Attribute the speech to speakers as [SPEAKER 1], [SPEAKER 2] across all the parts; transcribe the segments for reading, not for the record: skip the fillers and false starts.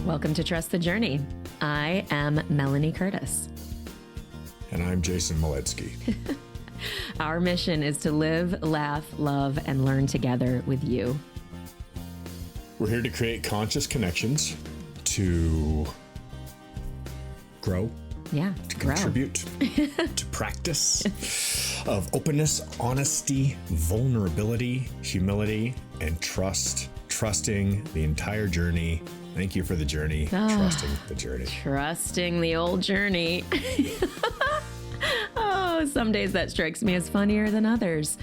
[SPEAKER 1] Welcome to Trust the Journey. I am Melanie Curtis.
[SPEAKER 2] And I'm Jason Moledzki.
[SPEAKER 1] Our mission is to live, laugh, love, and learn together with you.
[SPEAKER 2] We're here to create conscious connections, to grow, to contribute, to practice of openness, honesty, vulnerability, humility, and trust. Trusting the entire journey. Thank you for the journey. Trusting the journey.
[SPEAKER 1] Trusting the old journey. Oh, some days that strikes me as funnier than others.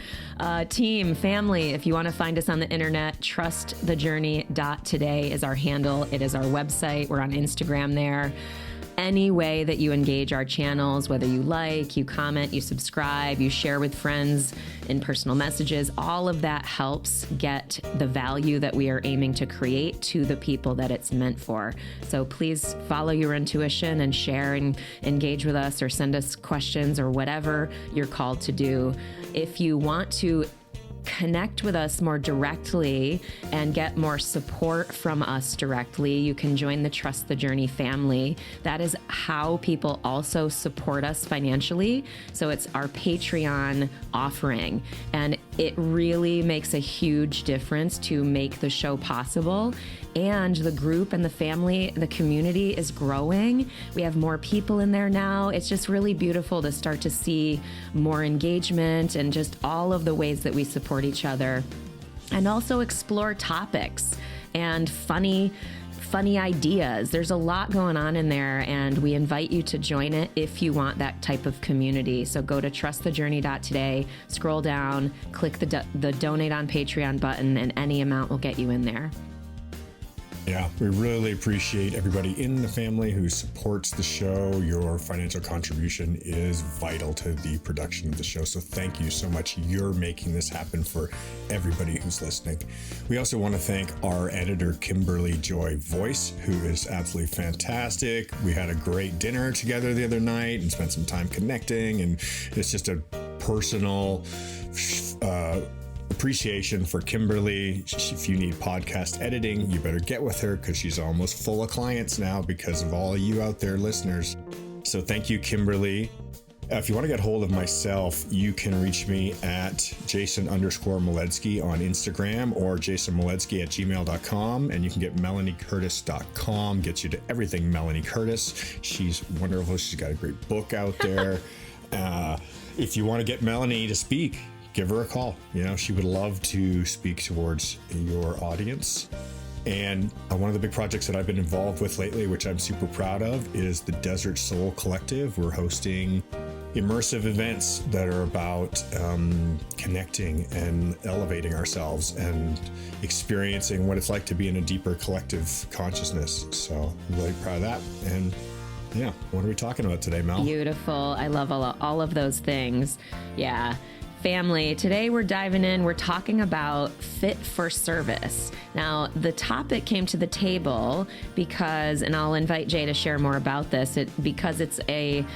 [SPEAKER 1] Team, family, if you want to find us on the internet, trustthejourney.today is our handle. It is our website. We're on Instagram there. Any way that you engage our channels, whether you like, you comment, you subscribe, you share with friends in personal messages, all of that helps get the value that we are aiming to create to the people that it's meant for. So please follow your intuition and share and engage with us, or send us questions or whatever you're called to do. If you want to connect with us more directly and get more support from us directly, you can join the Trust the Journey family. That is how people also support us financially. So it's our Patreon offering, and it really makes a huge difference to make the show possible. And the group and the family, the community is growing. We have more people in there now. It's just really beautiful to start to see more engagement and just all of the ways that we support each other, and also explore topics and funny ideas. There's a lot going on in there, and we invite you to join it if you want that type of community. So go to trustthejourney.today, scroll down, click the donate on Patreon button, and any amount will get you in there.
[SPEAKER 2] Yeah, we really appreciate everybody in the family who supports the show. Your financial contribution is vital to the production of the show. So thank you so much. You're making this happen for everybody who's listening. We also want to thank our editor, Kimberly Joy Voice, who is absolutely fantastic. We had a great dinner together the other night and spent some time connecting. And it's just a personal appreciation for Kimberly. If you need podcast editing, you better get with her, because she's almost full of clients now because of all of you out there listeners. So thank you, Kimberly. If you want to get hold of myself, you can reach me at Jason_Moledzki on Instagram, or jasonmoledzki@gmail.com. And you can get melaniecurtis.com, gets you to everything Melanie Curtis. She's wonderful. She's got a great book out there. If you want to get Melanie to speak, give her a call. You know, she would love to speak towards your audience. And one of the big projects that I've been involved with lately, which I'm super proud of, is the Desert Soul Collective. We're hosting immersive events that are about connecting and elevating ourselves and experiencing what it's like to be in a deeper collective consciousness. So I'm really proud of that. And yeah, what are we talking about today, Mel?
[SPEAKER 1] Beautiful. I love all of those things. Yeah. Family, today we're diving in. We're talking about fit for service. Now, the topic came to the table because, and I'll invite Jay to share more about this, because it's an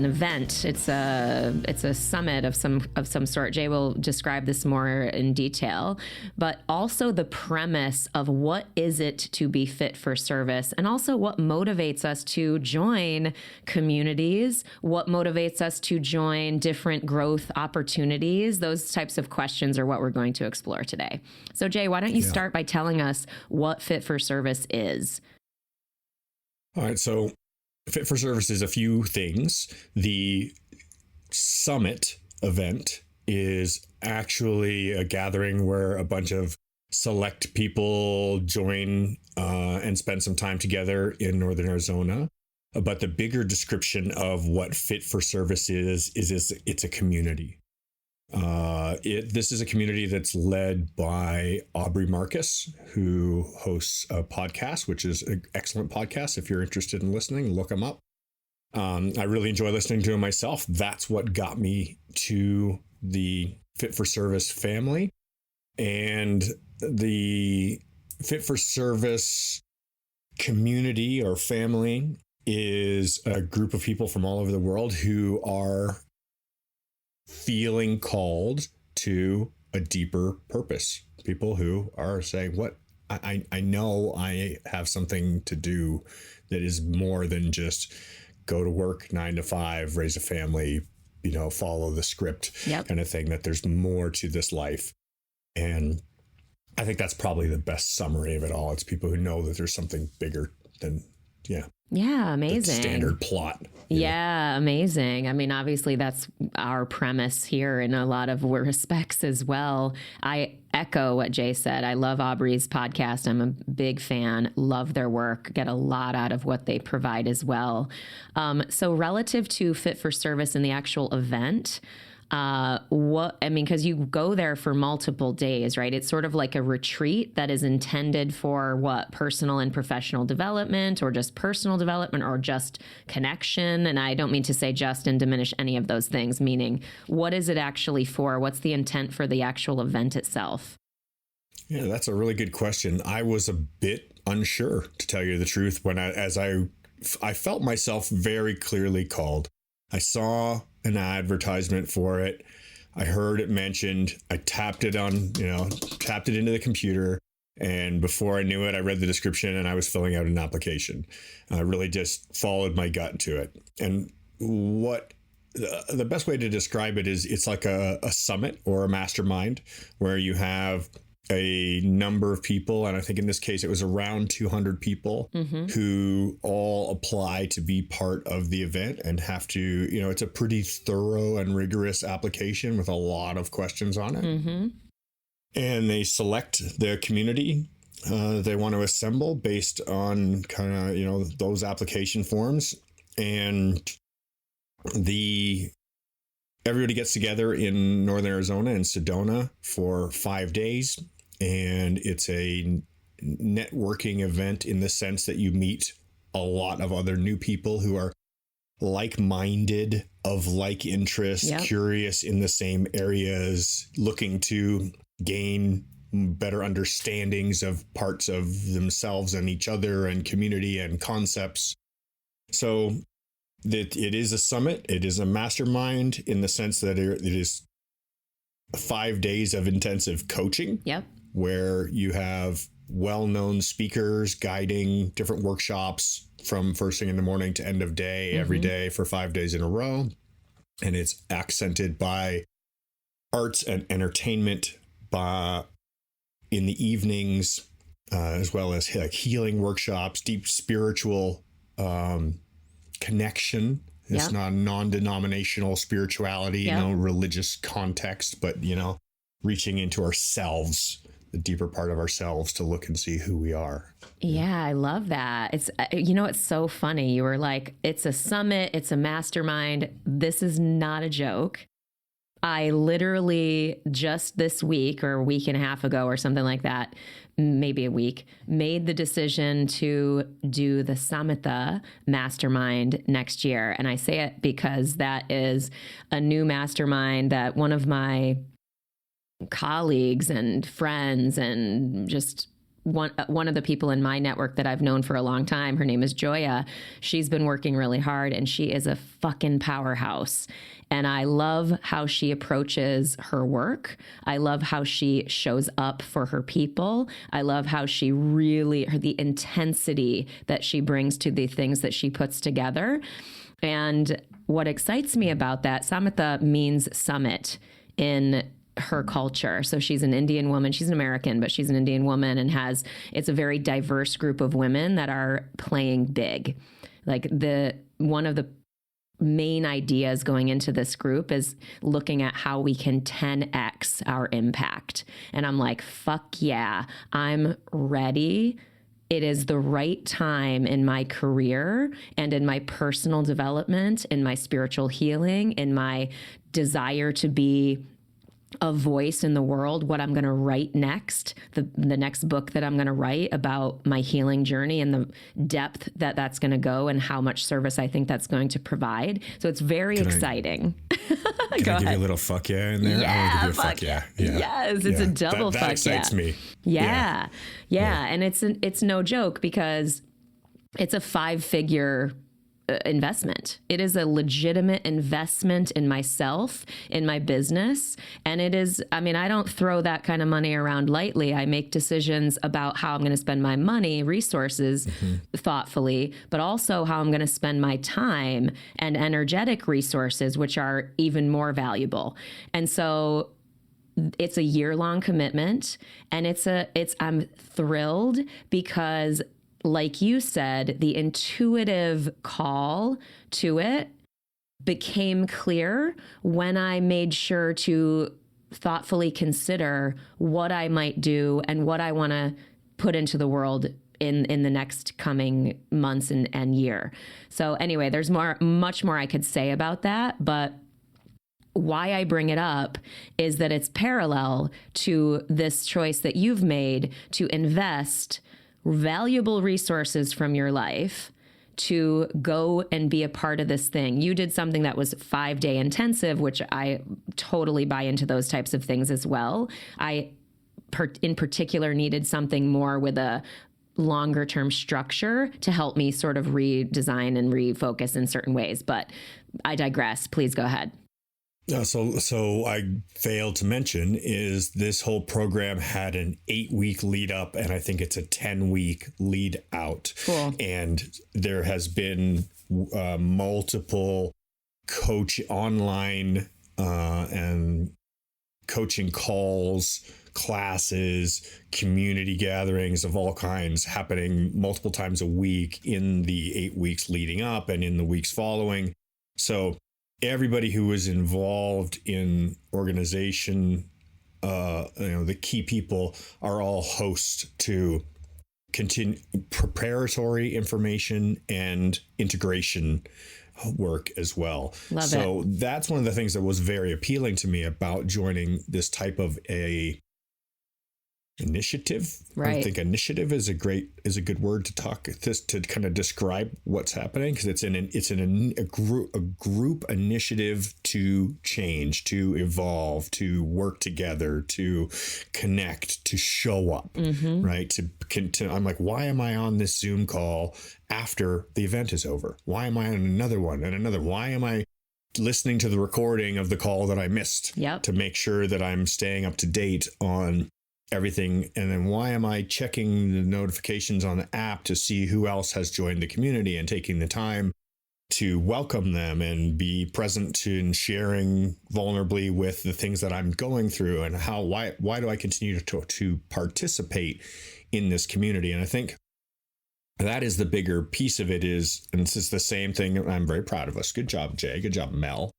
[SPEAKER 1] event. It's a summit of some sort. Jay will describe this more in detail, but also the premise of what is it to be fit for service, and also what motivates us to join communities, what motivates us to join different growth opportunities. Those types of questions are what we're going to explore today. So Jay, why don't you start by telling us what fit for service is?
[SPEAKER 2] All right. So fit for service is a few things. The summit event is actually a gathering where a bunch of select people join and spend some time together in Northern Arizona. But the bigger description of what fit for service is it's a community. This is a community that's led by Aubrey Marcus, who hosts a podcast, which is an excellent podcast. If you're interested in listening, look him up. I really enjoy listening to him myself. That's what got me to the Fit for Service family. And the Fit for Service community or family is a group of people from all over the world who are feeling called to a deeper purpose. People who are saying, what I know I have something to do that is more than just go to work 9 to 5, raise a family, follow the script kind of thing, that there's more to this life. And I think that's probably the best summary of it all. It's people who know that there's something bigger than,
[SPEAKER 1] yeah, amazing.
[SPEAKER 2] The standard plot.
[SPEAKER 1] Yeah, amazing. I mean, obviously that's our premise here in a lot of respects as well. I echo what Jay said. I love Aubrey's podcast. I'm a big fan, love their work, get a lot out of what they provide as well. So relative to Fit for Service in the actual event, because you go there for multiple days, right? It's sort of like a retreat that is intended for what? Personal and professional development, or just personal development, or just connection. And I don't mean to say just and diminish any of those things, meaning what is it actually for? What's the intent for the actual event itself?
[SPEAKER 2] Yeah, that's a really good question. I was a bit unsure, to tell you the truth, when I felt myself very clearly called. I saw an advertisement for it. I heard it mentioned. I tapped it into the computer. And before I knew it, I read the description and I was filling out an application. I really just followed my gut to it. And what the best way to describe it is, it's like a summit or a mastermind where you have a number of people, and I think in this case it was around 200 people who all apply to be part of the event and have to, it's a pretty thorough and rigorous application with a lot of questions on it. And they select the community they want to assemble based on kind of, those application forms. And everybody gets together in Northern Arizona in Sedona for 5 days. And it's a networking event in the sense that you meet a lot of other new people who are like-minded, of like interests, curious in the same areas, looking to gain better understandings of parts of themselves and each other and community and concepts. So that it is a summit. It is a mastermind in the sense that it is 5 days of intensive coaching. Where you have well-known speakers guiding different workshops from first thing in the morning to end of day, every day for 5 days in a row. And it's accented by arts and entertainment in the evenings, as well as like healing workshops, deep spiritual connection. It's not non-denominational spirituality, religious context, but, reaching into ourselves, the deeper part of ourselves, to look and see who we are.
[SPEAKER 1] Yeah, I love that. It's, it's so funny. You were like, it's a summit, it's a mastermind. This is not a joke. I literally just this week or a week and a half ago or something like that, maybe a week, made the decision to do the Samitha mastermind next year. And I say it because that is a new mastermind that one of my colleagues and friends and just one of the people in my network that I've known for a long time, her name is Joya. She's been working really hard and she is a fucking powerhouse. And I love how she approaches her work. I love how she shows up for her people. I love how she the intensity that she brings to the things that she puts together. And what excites me about that, Samitha means summit in her culture. So she's an Indian woman. She's an American, but she's an Indian woman and it's a very diverse group of women that are playing big. Like one of the main ideas going into this group is looking at how we can 10x our impact. And I'm like, fuck yeah, I'm ready. It is the right time in my career and in my personal development, in my spiritual healing, in my desire to be a voice in the world, what I'm going to write next, the next book that I'm going to write about my healing journey and the depth that that's going to go and how much service I think that's going to provide. So it's very exciting.
[SPEAKER 2] Can I give you a little fuck yeah in there?
[SPEAKER 1] Yeah,
[SPEAKER 2] I want to give you a fuck yeah.
[SPEAKER 1] Yes, it's a double fuck yeah.
[SPEAKER 2] That excites me.
[SPEAKER 1] Yeah. And it's no joke because it's a 5-figure investment. It is a legitimate investment in myself, in my business. And it is, I mean, I don't throw that kind of money around lightly. I make decisions about how I'm going to spend my money, resources thoughtfully, but also how I'm going to spend my time and energetic resources, which are even more valuable. And so it's a year-long commitment, and I'm thrilled because, like you said, the intuitive call to it became clear when I made sure to thoughtfully consider what I might do and what I want to put into the world in the next coming months and year. So anyway, there's much more I could say about that, but why I bring it up is that it's parallel to this choice that you've made to invest valuable resources from your life to go and be a part of this thing. You did something that was 5-day intensive, which I totally buy into those types of things as well. I, in particular, needed something more with a longer term structure to help me sort of redesign and refocus in certain ways. But I digress. Please go ahead.
[SPEAKER 2] So I failed to mention is this whole program had an 8-week lead up, and I think it's a 10-week lead out.
[SPEAKER 1] Cool.
[SPEAKER 2] And there has been multiple online and coaching calls, classes, community gatherings of all kinds happening multiple times a week in the 8 weeks leading up and in the weeks following. So everybody who was involved in organization, the key people are all hosts to continue preparatory information and integration work as well.
[SPEAKER 1] Love it.
[SPEAKER 2] That's one of the things that was very appealing to me about joining this type of a initiative.
[SPEAKER 1] Right.
[SPEAKER 2] I think initiative is a good word to kind of describe what's happening, because it's a group initiative to change, to evolve, to work together, to connect, to show up, right? I'm like, why am I on this Zoom call after the event is over? Why am I on another one and another? Why am I listening to the recording of the call that I missed to make sure that I'm staying up to date on everything? And then why am I checking the notifications on the app to see who else has joined the community and taking the time to welcome them and be present and sharing vulnerably with the things that I'm going through, and why do I continue to participate in this community? And I think that is the bigger piece of it and this is the same thing. I'm very proud of us. Good job, Jay. Good job, Mel.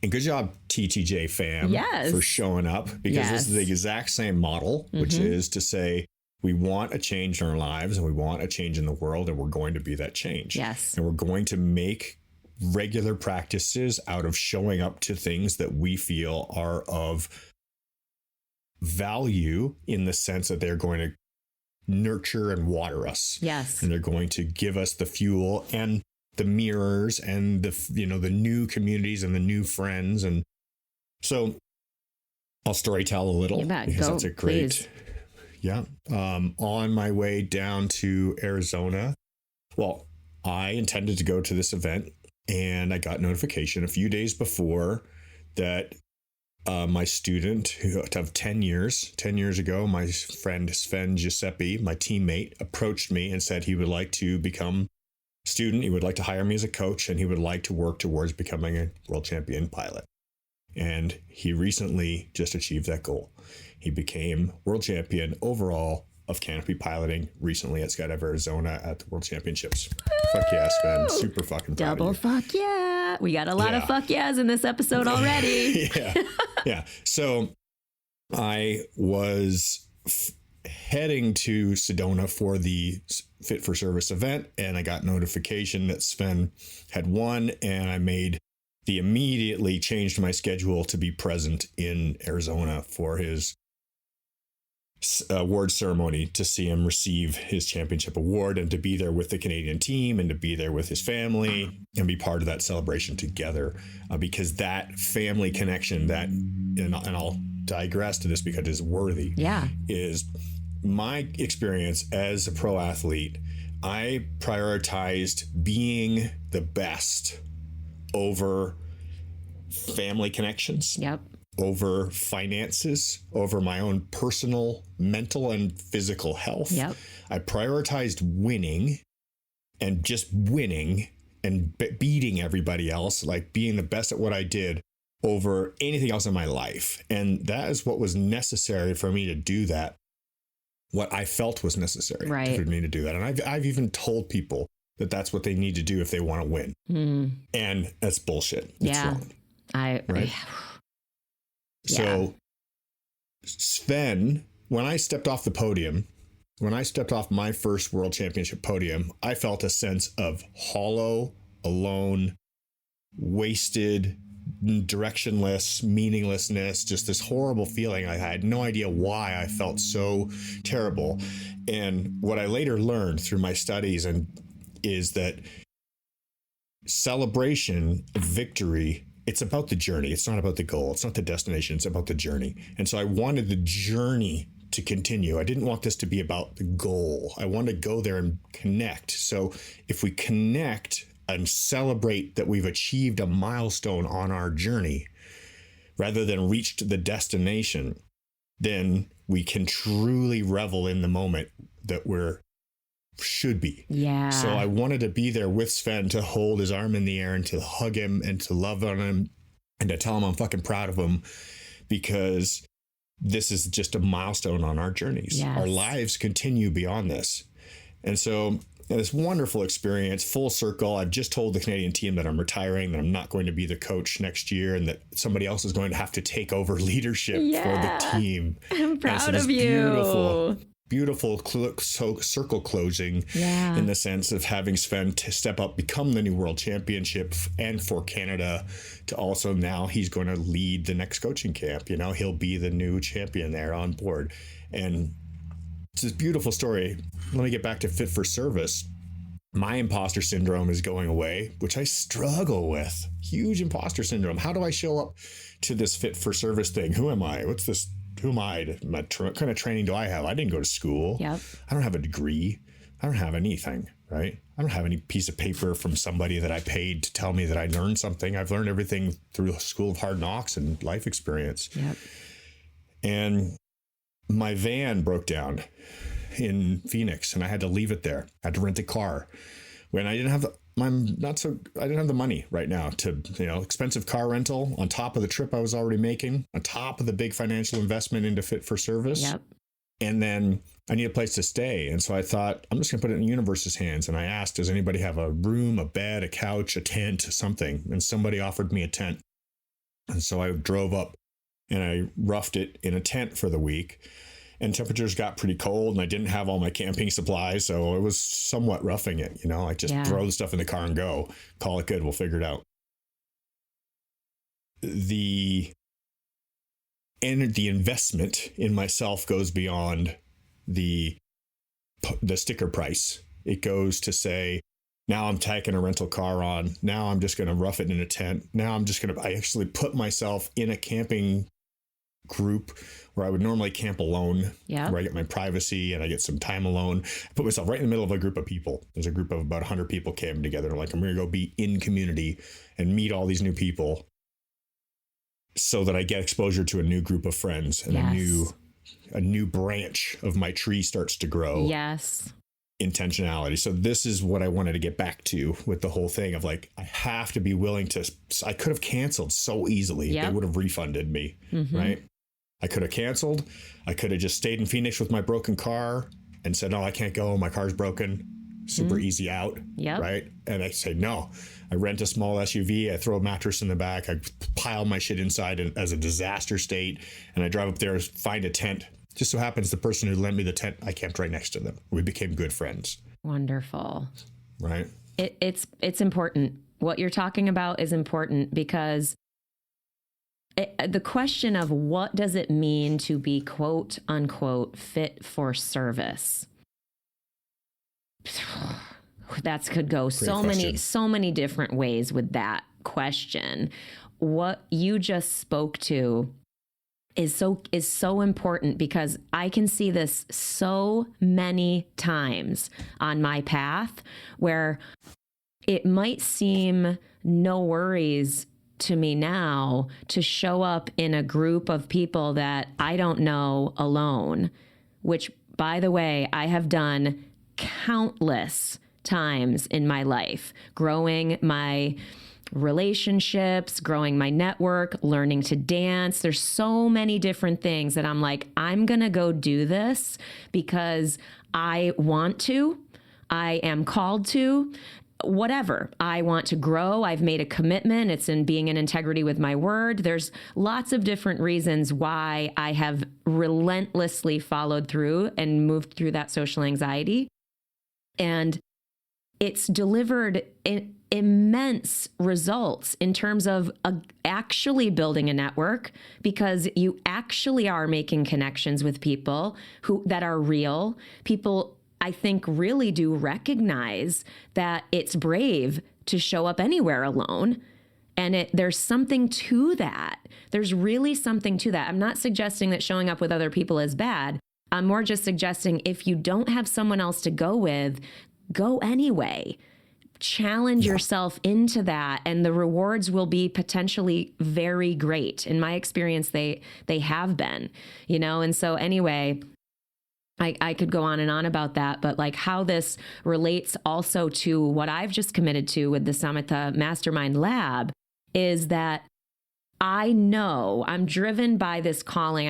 [SPEAKER 2] And good job, TTJ fam, for showing up, because this is the exact same model, which is to say, we want a change in our lives and we want a change in the world, and we're going to be that change.
[SPEAKER 1] Yes.
[SPEAKER 2] And we're going to make regular practices out of showing up to things that we feel are of value, in the sense that they're going to nurture and water us.
[SPEAKER 1] Yes.
[SPEAKER 2] And they're going to give us the fuel and the mirrors and the new communities and the new friends. And so I'll storytell a little, because that's a great, on my way down to Arizona. Well, I intended to go to this event, and I got notification a few days before that my student of 10 years ago, my friend Sven Giuseppe, my teammate, approached me and said he would like to become student. He would like to hire me as a coach, and he would like to work towards becoming a world champion pilot. And he recently just achieved that goal. He became world champion overall of canopy piloting recently at Skydive Arizona at the World Championships. Fuck yeah, Sven. Super fucking proud
[SPEAKER 1] Double
[SPEAKER 2] of you.
[SPEAKER 1] fuck yeah. We got a lot of fuck yeahs in this episode already.
[SPEAKER 2] Yeah. So I was heading to Sedona for the Fit for Service event, and I got notification that Sven had won, and I immediately changed my schedule to be present in Arizona for his award ceremony, to see him receive his championship award, and to be there with the Canadian team, and to be there with his family and be part of that celebration together, because that family connection, and I'll digress to this because it's worthy, is my experience as a pro athlete. I prioritized being the best over family connections.
[SPEAKER 1] Yep.
[SPEAKER 2] Over finances, over my own personal, mental, and physical health.
[SPEAKER 1] Yep.
[SPEAKER 2] I prioritized winning and just winning and beating everybody else, like being the best at what I did over anything else in my life. And that is what was necessary for me to do that. What I felt was necessary for me to do that. And I've even told people that that's what they need to do if they want to win. And that's bullshit. It's wrong. Right? So Sven, when I stepped off the podium, when I stepped off my first world championship podium, I felt a sense of hollow, alone, wasted, directionless, meaninglessness, just this horrible feeling. I had no idea why I felt so terrible. And what I later learned through my studies is that celebration of victory, it's about the journey. It's not about the goal. It's not the destination. It's about the journey. And so I wanted the journey to continue. I didn't want this to be about the goal. I wanted to go there and connect. So if we connect and celebrate that we've achieved a milestone on our journey rather than reached the destination, then we can truly revel in the moment that should be.
[SPEAKER 1] Yeah.
[SPEAKER 2] So I wanted to be there with Sven, to hold his arm in the air and to hug him and to love on him and to tell him I'm fucking proud of him, because this is just a milestone on our journeys.
[SPEAKER 1] Yes.
[SPEAKER 2] Our lives continue beyond this. And so this wonderful experience, full circle. I've just told the Canadian team that I'm retiring, that I'm not going to be the coach next year, and that somebody else is going to have to take over leadership for the team.
[SPEAKER 1] I'm proud of you.
[SPEAKER 2] Beautiful circle closing in the sense of having Sven to step up, become the new world championship, and for Canada to also now he's going to lead the next coaching camp. You know, he'll be the new champion there on board. And it's this beautiful story. Let me get back to fit for service. My imposter syndrome is going away, which I struggle with. Huge imposter syndrome. How do I show up to this fit for service thing? Who am I? What's this? Who am I? What kind of training do I have? I didn't go to school.
[SPEAKER 1] Yep.
[SPEAKER 2] I don't have a degree. I don't have anything, right? I don't have any piece of paper from somebody that I paid to tell me that I learned something. I've learned everything through the School of Hard Knocks and life experience.
[SPEAKER 1] Yep.
[SPEAKER 2] And my van broke down in Phoenix and I had to leave it there. I had to rent a car when I didn't have I didn't have the money right now to, expensive car rental on top of the trip I was already making, on top of the big financial investment into fit for service.
[SPEAKER 1] Yep.
[SPEAKER 2] And then I need a place to stay. And so I thought, I'm just going to put it in the universe's hands. And I asked, does anybody have a room, a bed, a couch, a tent, something? And somebody offered me a tent. And so I drove up and I roughed it in a tent for the week. And temperatures got pretty cold and I didn't have all my camping supplies. So it was somewhat roughing it. I just throw the stuff in the car and go, call it good. We'll figure it out. The investment in myself goes beyond the sticker price. It goes to say, now I'm taking a rental car on. Now I'm just going to rough it in a tent. Now I actually put myself in a camping group where I would normally camp alone, where I get my privacy and I get some time alone. I put myself right in the middle of a group of people. There's a group of about 100 people camping together. Like, I'm going to go be in community and meet all these new people so that I get exposure to a new group of friends and a new branch of my tree starts to grow.
[SPEAKER 1] Yes.
[SPEAKER 2] Intentionality. So this is what I wanted to get back to with the whole thing of like, I have to be willing to, I could have canceled so easily. They would have refunded me, right? I could have canceled. I could have just stayed in Phoenix with my broken car and said, no, I can't go. My car's broken. Super easy out. Right. And I say, no, I rent a small SUV. I throw a mattress in the back. I pile my shit inside as a disaster state. And I drive up there, find a tent. Just so happens the person who lent me the tent, I camped right next to them. We became good friends.
[SPEAKER 1] Wonderful.
[SPEAKER 2] Right.
[SPEAKER 1] It's important. What you're talking about is important because the question of what does it mean to be quote unquote fit for service? That could go so many different ways with that question. What you just spoke to is so important because I can see this so many times on my path where it might seem no worries to me now to show up in a group of people that I don't know alone, which, by the way, I have done countless times in my life, growing my relationships, growing my network, learning to dance. There's so many different things that I'm like, I'm going to go do this because I want to, I am called to, whatever. I want to grow. I've made a commitment. It's in being in integrity with my word. There's lots of different reasons why I have relentlessly followed through and moved through that social anxiety. And it's delivered immense results in terms of actually building a network, because you actually are making connections with people that are real. People, I think, really do recognize that it's brave to show up anywhere alone. And there's something to that. There's really something to that. I'm not suggesting that showing up with other people is bad. I'm more just suggesting if you don't have someone else to go with, go anyway. Challenge yourself into that, and the rewards will be potentially very great. In my experience, they have been, and so anyway, I could go on and on about that, but like how this relates also to what I've just committed to with the Samatha Mastermind Lab is that I know I'm driven by this calling.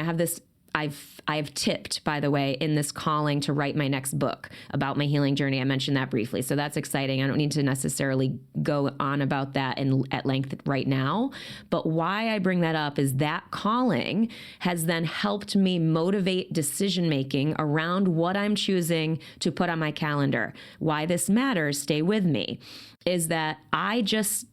[SPEAKER 1] I've tipped, by the way, in this calling to write my next book about my healing journey. I mentioned that briefly. So that's exciting. I don't need to necessarily go on about that at length right now. But why I bring that up is that calling has then helped me motivate decision-making around what I'm choosing to put on my calendar. Why this matters, stay with me, is that I just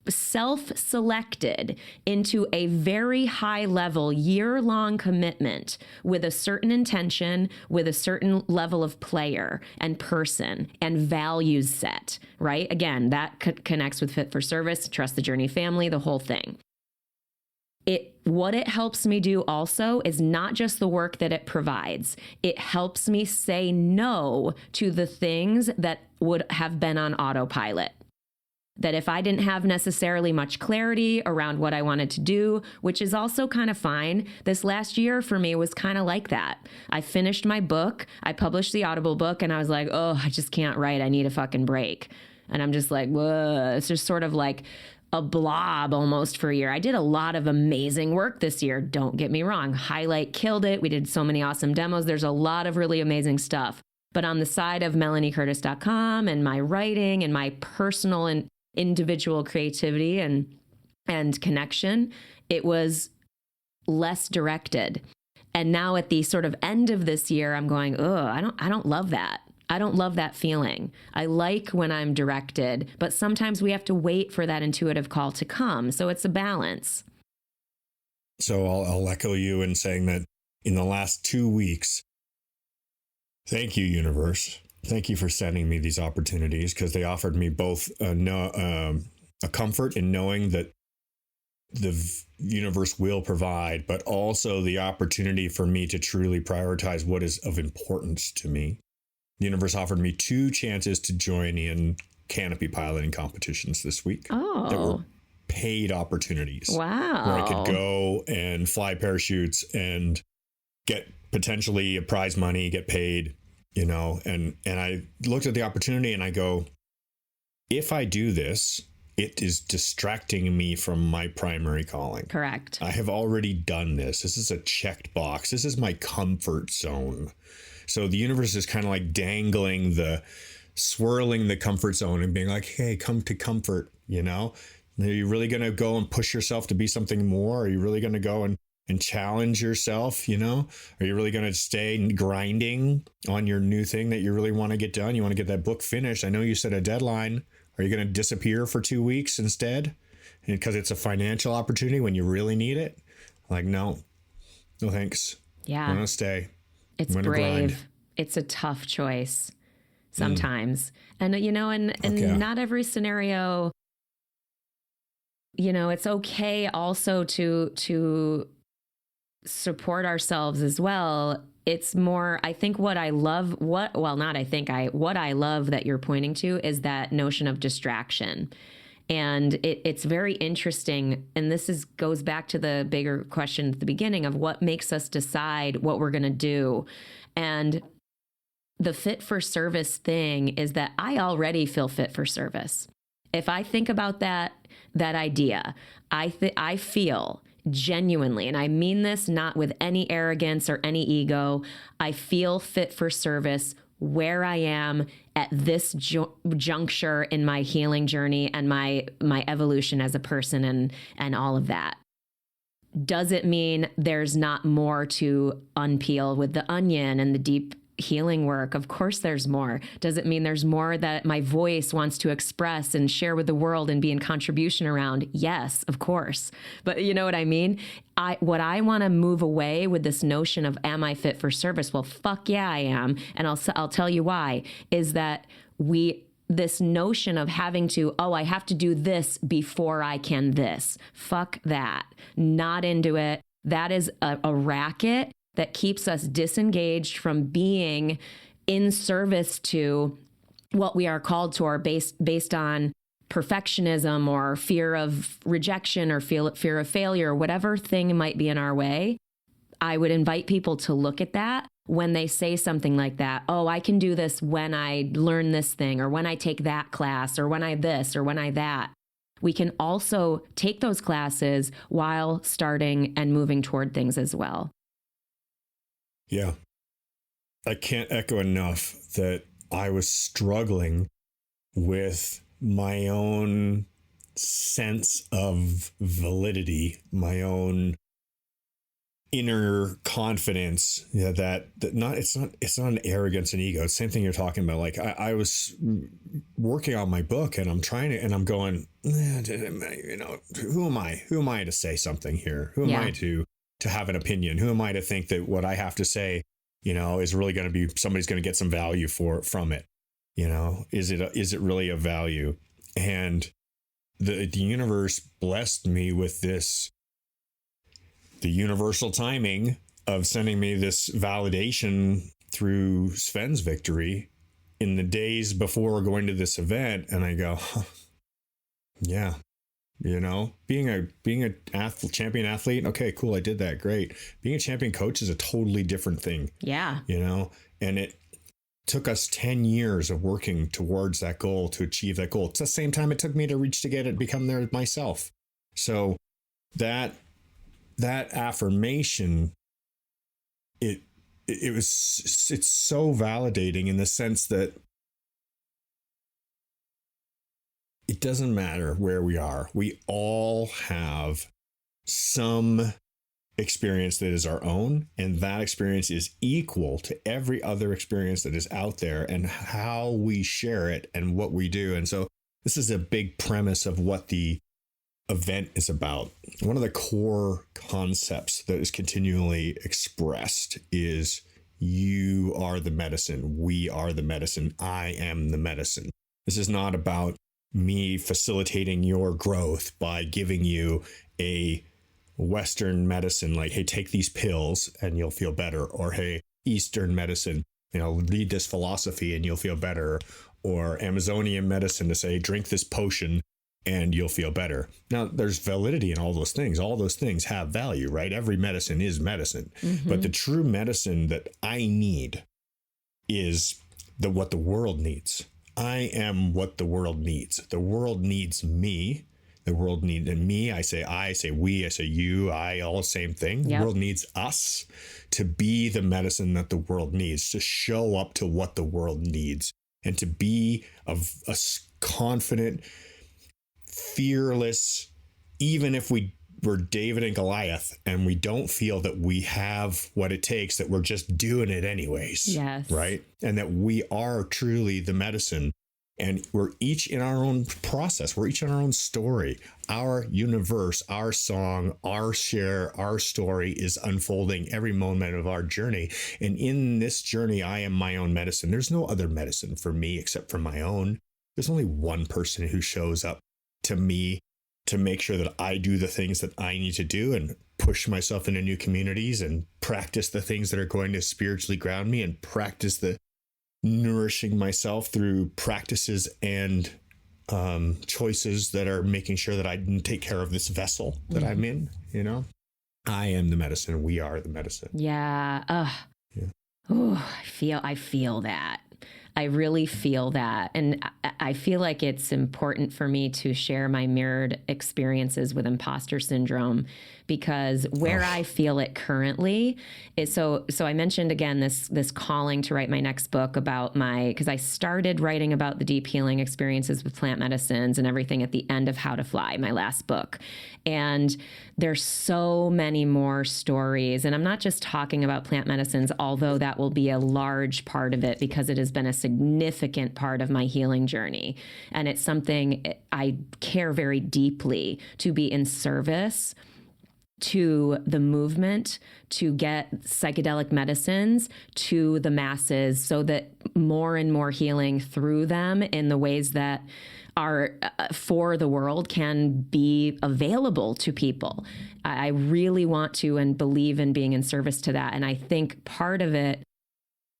[SPEAKER 1] self-selected into a very high level year-long commitment with a certain intention, with a certain level of player and person and values set, right? Again, that connects with Fit for Service, Trust the Journey family, the whole thing. What it helps me do also is not just the work that it provides. It helps me say no to the things that would have been on autopilot. That if I didn't have necessarily much clarity around what I wanted to do, which is also kind of fine, this last year for me was kind of like that. I finished my book, I published the Audible book, and I was like, oh, I just can't write. I need a fucking break. And I'm just like, whoa, it's just sort of like a blob almost for a year. I did a lot of amazing work this year. Don't get me wrong. Highlight killed it. We did so many awesome demos. There's a lot of really amazing stuff. But on the side of melaniecurtis.com and my writing and my personal and individual creativity and connection, it was less directed. And now at the sort of end of this year, I'm going, oh, I don't love that. I don't love that feeling. I like when I'm directed, but sometimes we have to wait for that intuitive call to come. So it's a balance.
[SPEAKER 2] So I'll echo you in saying that in the last 2 weeks, thank you, universe. Thank you for sending me these opportunities, because they offered me both a comfort in knowing that the universe will provide, but also the opportunity for me to truly prioritize what is of importance to me. The universe offered me 2 chances to join in canopy piloting competitions this week.
[SPEAKER 1] Oh.
[SPEAKER 2] That were paid opportunities.
[SPEAKER 1] Wow.
[SPEAKER 2] Where I could go and fly parachutes and get potentially a prize money, get paid. And I looked at the opportunity and I go, if I do this, it is distracting me from my primary calling.
[SPEAKER 1] Correct.
[SPEAKER 2] I have already done this. This is a checked box. This is my comfort zone. So the universe is kind of like swirling the comfort zone and being like, hey, come to comfort, Are you really going to go and push yourself to be something more? Are you really going to go and challenge yourself, Are you really going to stay grinding on your new thing that you really want to get done? You want to get that book finished. I know you set a deadline. Are you going to disappear for 2 weeks instead? Because it's a financial opportunity when you really need it? Like, no thanks.
[SPEAKER 1] Yeah.
[SPEAKER 2] I'm going to stay.
[SPEAKER 1] It's brave. Grind. It's a tough choice sometimes. And, not every scenario, it's okay also to support ourselves as well it's more, I think what I love that you're pointing to is that notion of distraction. And it's very interesting. And goes back to the bigger question at the beginning of what makes us decide what we're going to do. And the fit for service thing is that I already feel fit for service. If I think about that idea, I feel genuinely, and I mean this not with any arrogance or any ego, I feel fit for service where I am at this juncture in my healing journey and my evolution as a person and all of that. Does it mean there's not more to unpeel with the onion and the deep healing work? Of course there's more. Does it mean there's more that my voice wants to express and share with the world and be in contribution around? Yes, of course. But you know what I mean? What I want to move away with this notion of, am I fit for service? Well, fuck yeah, I am. And I'll tell you why, is that this notion of having to, I have to do this before I can this. Fuck that. Not into it. That is a racket that keeps us disengaged from being in service to what we are called to, or based on perfectionism or fear of rejection or fear of failure, whatever thing might be in our way. I would invite people to look at that when they say something like that. Oh, I can do this when I learn this thing, or when I take that class, or when I this, or when I that. We can also take those classes while starting and moving toward things as well.
[SPEAKER 2] Yeah. I can't echo enough that I was struggling with my own sense of validity, my own inner confidence, it's not an arrogance and ego. It's the same thing you're talking about. Like I was working on my book and I'm going, who am I to say something here? Who am I to have an opinion? Who am I to think that what I have to say, is really going to be, somebody's going to get some value from it? Is it really of value? And the universe blessed me with this, the universal timing of sending me this validation through Sven's victory in the days before going to this event. And I go, yeah, being a champion athlete. Okay, cool. I did that. Great. Being a champion coach is a totally different thing.
[SPEAKER 1] Yeah.
[SPEAKER 2] And it took us 10 years of working towards that goal to achieve that goal. It's the same time it took me to become there myself. So that affirmation, it's so validating in the sense that it doesn't matter where we are. We all have some experience that is our own, and that experience is equal to every other experience that is out there, and how we share it and what we do. And so this is a big premise of what the event is about. One of the core concepts that is continually expressed is, you are the medicine. We are the medicine. I am the medicine. This is not about me facilitating your growth by giving you a Western medicine, like, hey, take these pills and you'll feel better. Or, hey, Eastern medicine, read this philosophy and you'll feel better. Or Amazonian medicine to say, drink this potion and you'll feel better. Now, there's validity in all those things. All those things have value, right? Every medicine is medicine. Mm-hmm. But the true medicine that I need is what the world needs. I am what the world needs. The world needs me. The world needs me. I say we, I say you, all the same thing. Yep. The world needs us to be the medicine that the world needs, to show up to what the world needs, and to be a confident, fearless, even if we were David and Goliath and we don't feel that we have what it takes, that we're just doing it anyways.
[SPEAKER 1] Yes.
[SPEAKER 2] Right. And that we are truly the medicine, and we're each in our own process. We're each in our own story. Our universe, our song, our share, our story is unfolding every moment of our journey. And in this journey, I am my own medicine. There's no other medicine for me except for my own. There's only one person who shows up to me to make sure that I do the things that I need to do and push myself into new communities and practice the things that are going to spiritually ground me and practice the nourishing myself through practices and choices that are making sure that I take care of this vessel that I'm in, you know. I am the medicine. We are the medicine.
[SPEAKER 1] Yeah.
[SPEAKER 2] Yeah.
[SPEAKER 1] Oh, I feel that. I really feel that. And I feel like it's important for me to share my mirrored experiences with imposter syndrome, because where I feel it currently is so I mentioned again this calling to write my next book about because I started writing about the deep healing experiences with plant medicines and everything at the end of How to Fly, my last book. And there's so many more stories. And I'm not just talking about plant medicines, although that will be a large part of it because it has been a significant part of my healing journey. And it's something I care very deeply to be in service to the movement, to get psychedelic medicines to the masses so that more and more healing through them in the ways that are for the world can be available to people. I really want to and believe in being in service to that. And I think part of it,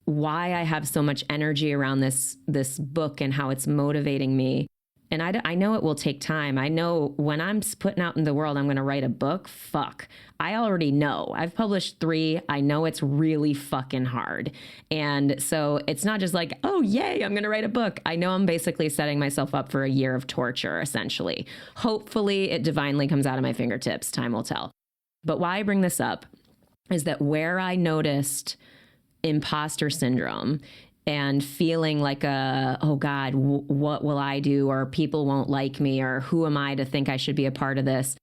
[SPEAKER 1] why I have so much energy around this book and how it's motivating me. And I know it will take time. I know when I'm putting out in the world, I'm going to write a book. Fuck. I already know. I've published 3. I know it's really fucking hard. And so it's not just like, oh, yay, I'm going to write a book. I know I'm basically setting myself up for a year of torture, essentially. Hopefully it divinely comes out of my fingertips. Time will tell. But why I bring this up is that where I noticed imposter syndrome and feeling like oh God, what will I do? Or people won't like me, or who am I to think I should be a part of this,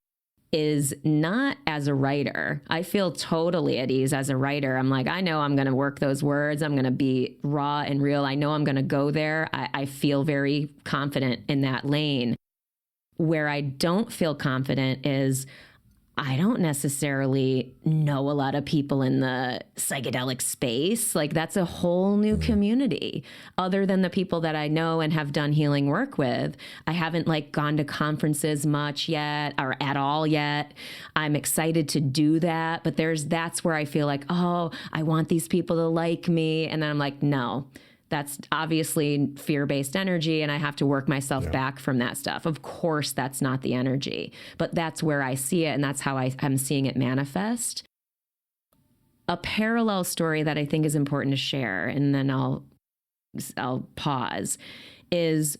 [SPEAKER 1] is not as a writer. I feel totally at ease as a writer. I'm like, I know I'm going to work those words. I'm going to be raw and real. I know I'm going to go there. I feel very confident in that lane. Where I don't feel confident is I don't necessarily know a lot of people in the psychedelic space. Like, that's a whole new community. Other than the people that I know and have done healing work with, I haven't gone to conferences much yet or at all yet. I'm excited to do that. But that's where I feel like, oh, I want these people to like me. And then I'm like, no. That's obviously fear-based energy, and I have to work myself back from that stuff. Of course, that's not the energy, but that's where I see it, and that's how I'm seeing it manifest. A parallel story that I think is important to share, and then I'll pause, is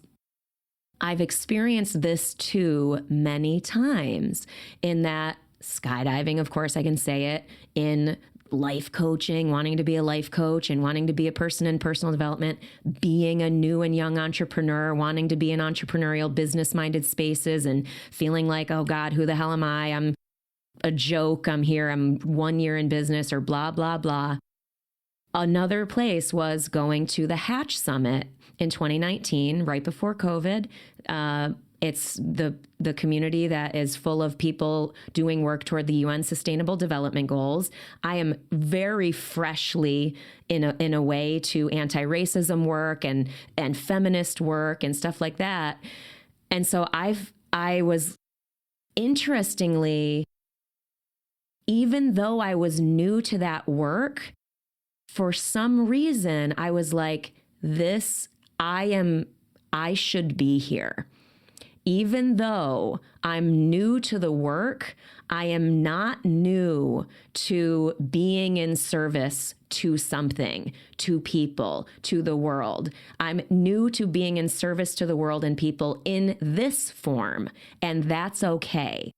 [SPEAKER 1] I've experienced this too many times in that skydiving, of course, I can say it, in life coaching, wanting to be a life coach and wanting to be a person in personal development, being a new and young entrepreneur, wanting to be in entrepreneurial business-minded spaces and feeling like, oh God, who the hell am I? I'm a joke. I'm here. I'm 1 year in business or blah, blah, blah. Another place was going to the Hatch Summit in 2019, right before COVID. It's the community that is full of people doing work toward the UN Sustainable Development Goals. I am very freshly in a way to anti-racism work and feminist work and stuff like that. And so I was, interestingly, even though I was new to that work, for some reason I was like, I should be here. Even though I'm new to the work, I am not new to being in service to something, to people, to the world. I'm new to being in service to the world and people in this form, and that's okay.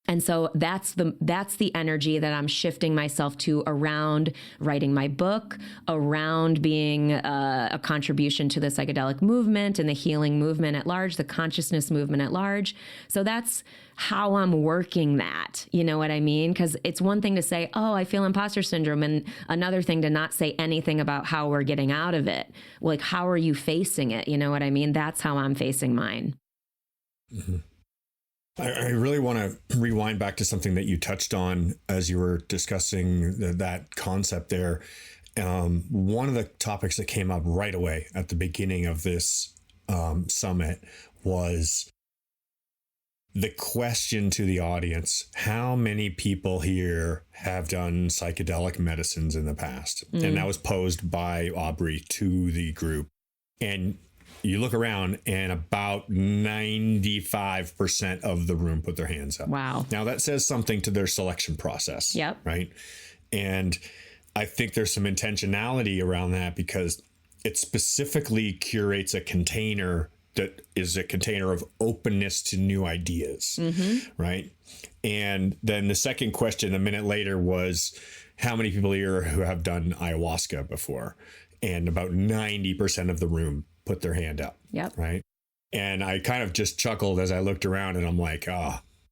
[SPEAKER 1] And so that's the energy that I'm shifting myself to around writing my book, around being a contribution to the psychedelic movement and the healing movement at large, the consciousness movement at large. So that's how I'm working that. You know what I mean? Because it's one thing to say, oh, I feel imposter syndrome, and another thing to not say anything about how we're getting out of it. Like, how are you facing it? You know what I mean? That's how I'm facing mine.
[SPEAKER 2] Mm-hmm. I really want to rewind back to something that you touched on as you were discussing that concept there. One of the topics that came up right away at the beginning of this summit was the question to the audience, how many people here have done psychedelic medicines in the past? And that was posed by Aubrey to the group. And you look around and about 95% of the room put their hands up.
[SPEAKER 1] Wow.
[SPEAKER 2] Now that says something to their selection process.
[SPEAKER 1] Yep.
[SPEAKER 2] Right. And I think there's some intentionality around that because it specifically curates a container that is a container of openness to new ideas. Right. And then the second question a minute later was, how many people here who have done ayahuasca before? And about 90% of the room put their hand up.
[SPEAKER 1] Yep.
[SPEAKER 2] Right. And I kind of just chuckled as I looked around and I'm like,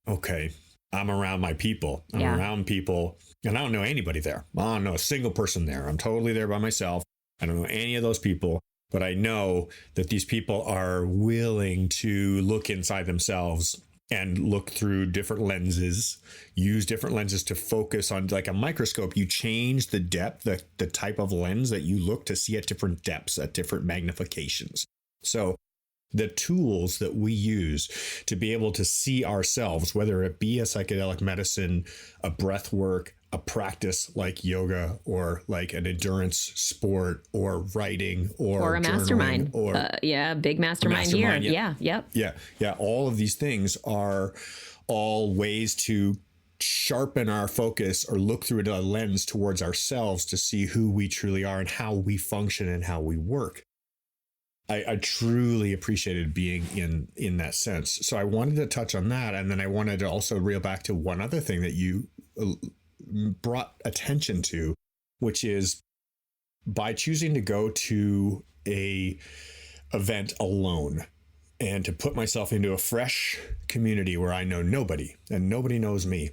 [SPEAKER 2] okay, I'm around my people. I'm around people and I don't know anybody there. I don't know a single person there. I'm totally there by myself. I don't know any of those people, but I know that these people are willing to look inside themselves and look through different lenses, use different lenses to focus on, like a microscope. You change the depth, the type of lens that you look to see at different depths, at different magnifications. So the tools that we use to be able to see ourselves, whether it be a psychedelic medicine, a breath work, a practice like yoga, or like an endurance sport, or writing, or
[SPEAKER 1] a mastermind,
[SPEAKER 2] or
[SPEAKER 1] big mastermind here. Yeah.
[SPEAKER 2] All of these things are all ways to sharpen our focus or look through a lens towards ourselves to see who we truly are and how we function and how we work. I truly appreciated being in that sense. So I wanted to touch on that. And then I wanted to also reel back to one other thing that you brought attention to, which is by choosing to go to a event alone and to put myself into a fresh community where I know nobody and nobody knows me.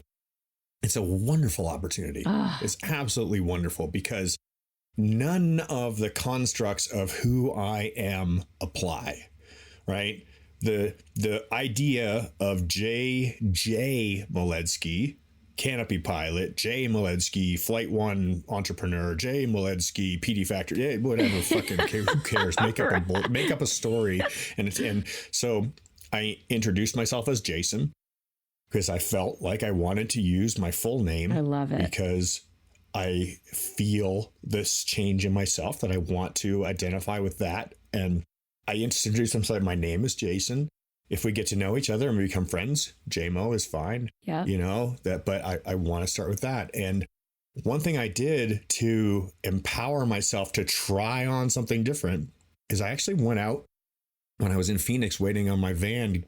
[SPEAKER 2] It's a wonderful opportunity. It's absolutely wonderful because none of the constructs of who I am apply, right? The idea of J. Moledzki, Canopy pilot, Jay Moledzki, Flight One entrepreneur, Jay Moledzki, PD Factor, whatever, fucking who cares? Make up a story, and so I introduced myself as Jason because I felt like I wanted to use my full name.
[SPEAKER 1] I love it
[SPEAKER 2] because I feel this change in myself that I want to identify with that, and I introduced myself. My name is Jason. If we get to know each other and we become friends, JMO is fine.
[SPEAKER 1] Yeah.
[SPEAKER 2] You know, but I want to start with that. And one thing I did to empower myself to try on something different is I actually went out when I was in Phoenix waiting on my van,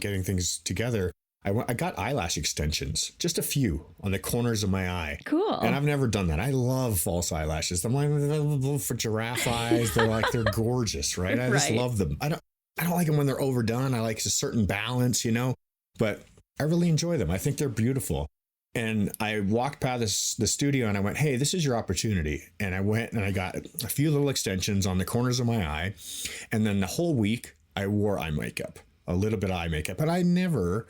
[SPEAKER 2] getting things together. I got eyelash extensions, just a few on the corners of my eye.
[SPEAKER 1] Cool.
[SPEAKER 2] And I've never done that. I love false eyelashes. I'm like, for giraffe eyes, they're gorgeous, right? I just love them. I don't like them when they're overdone. I like a certain balance, but I really enjoy them. I think they're beautiful. And I walked past the studio and I went, hey, this is your opportunity. And I went and I got a few little extensions on the corners of my eye. And then the whole week I wore eye makeup, a little bit of eye makeup, but I never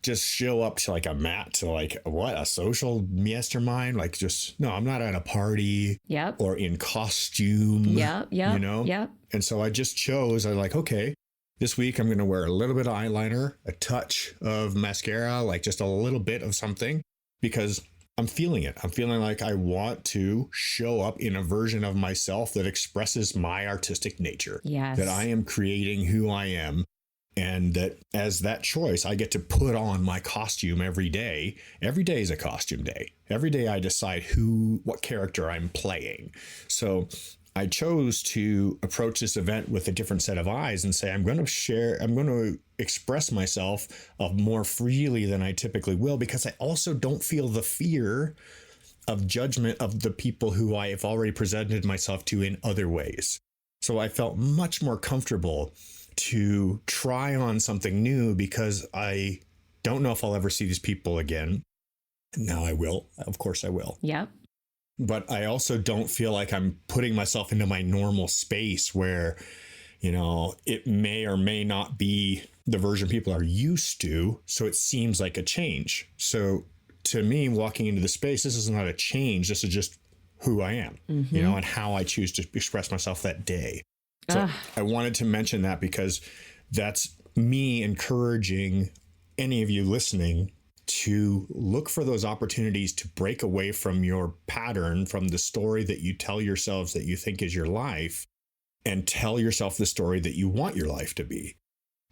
[SPEAKER 2] just show up to like a mat to like a social mastermind. Like no, I'm not at a party or in costume, And so I just chose, okay, this week, I'm going to wear a little bit of eyeliner, a touch of mascara, like just a little bit of something, because I'm feeling it. I'm feeling like I want to show up in a version of myself that expresses my artistic nature.
[SPEAKER 1] Yes.
[SPEAKER 2] That I am creating who I am. And that as that choice, I get to put on my costume every day. Every day is a costume day. Every day I decide what character I'm playing. So I chose to approach this event with a different set of eyes and say, I'm going to express myself more freely than I typically will, because I also don't feel the fear of judgment of the people who I have already presented myself to in other ways. So I felt much more comfortable to try on something new because I don't know if I'll ever see these people again. Now I will. Of course I will.
[SPEAKER 1] Yep.
[SPEAKER 2] But I also don't feel like I'm putting myself into my normal space where, it may or may not be the version people are used to. So it seems like a change. So to me, walking into the space, this is not a change. This is just who I am, and how I choose to express myself that day. So I wanted to mention that because that's me encouraging any of you listening to look for those opportunities to break away from your pattern, from the story that you tell yourselves that you think is your life, and tell yourself the story that you want your life to be.